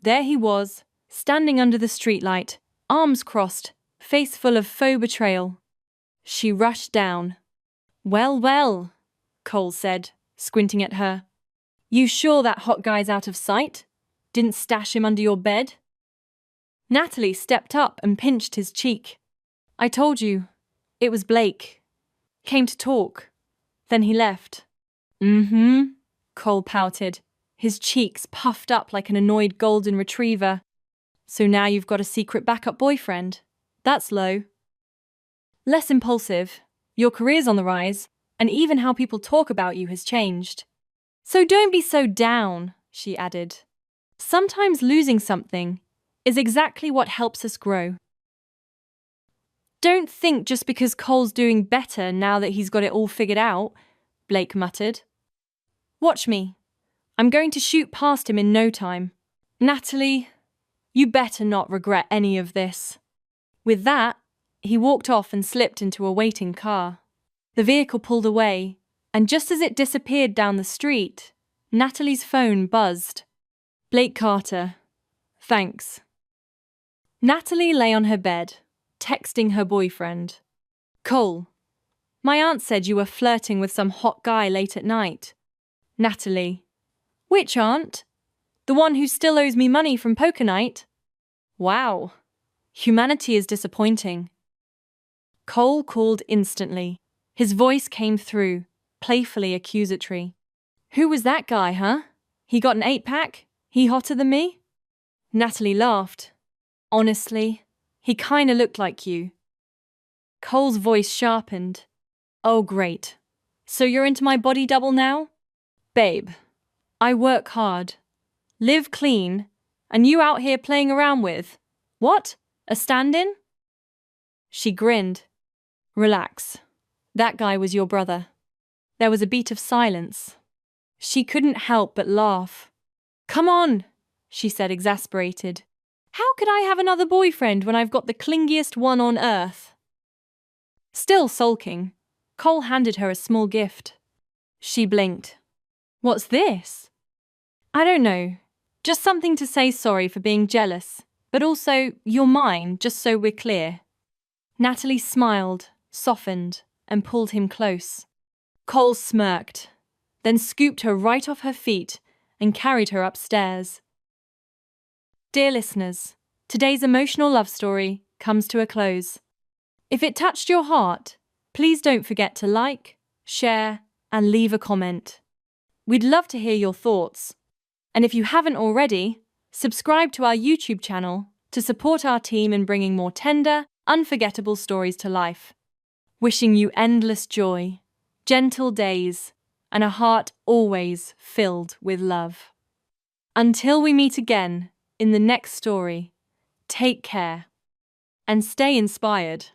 there he was, standing under the streetlight, arms crossed, face full of faux betrayal. She rushed down. "Well, well," Cole said, squinting at her. "You sure that hot guy's out of sight? Didn't stash him under your bed?" Natalie stepped up and pinched his cheek. "I told you. It was Blake. Came to talk. Then he left." "Mm-hmm," Cole pouted, his cheeks puffed up like an annoyed golden retriever. "So now you've got a secret backup boyfriend. That's low. Less impulsive, your career's on the rise, and even how people talk about you has changed. So don't be so down," she added. "Sometimes losing something is exactly what helps us grow." "Don't think just because Cole's doing better now that he's got it all figured out," Blake muttered. "Watch me. I'm going to shoot past him in no time. Natalie, you better not regret any of this." With that, he walked off and slipped into a waiting car. The vehicle pulled away, and just as it disappeared down the street, Natalie's phone buzzed. "Blake Carter. Thanks." Natalie lay on her bed, texting her boyfriend. "Cole, my aunt said you were flirting with some hot guy late at night." Natalie: "Which aunt? The one who still owes me money from poker night?" "Wow. Humanity is disappointing." Cole called instantly. His voice came through, playfully accusatory. "Who was that guy, huh? He got an 8-pack? He hotter than me?" Natalie laughed. "Honestly, he kinda looked like you." Cole's voice sharpened. "Oh, great. So you're into my body double now? Babe, I work hard, live clean, and you out here playing around with, what, a stand-in?" She grinned. "Relax. That guy was your brother." There was a beat of silence. She couldn't help but laugh. "Come on," she said, exasperated. "How could I have another boyfriend when I've got the clingiest one on earth?" Still sulking, Cole handed her a small gift. She blinked. "What's this?" "I don't know. Just something to say sorry for being jealous, but also, you're mine, just so we're clear." Natalie smiled, softened, and pulled him close. Cole smirked, then scooped her right off her feet and carried her upstairs. Dear listeners, today's emotional love story comes to a close. If it touched your heart, please don't forget to like, share, and leave a comment. We'd love to hear your thoughts. And if you haven't already, subscribe to our YouTube channel to support our team in bringing more tender, unforgettable stories to life. Wishing you endless joy, gentle days, and a heart always filled with love. Until we meet again in the next story, take care and stay inspired.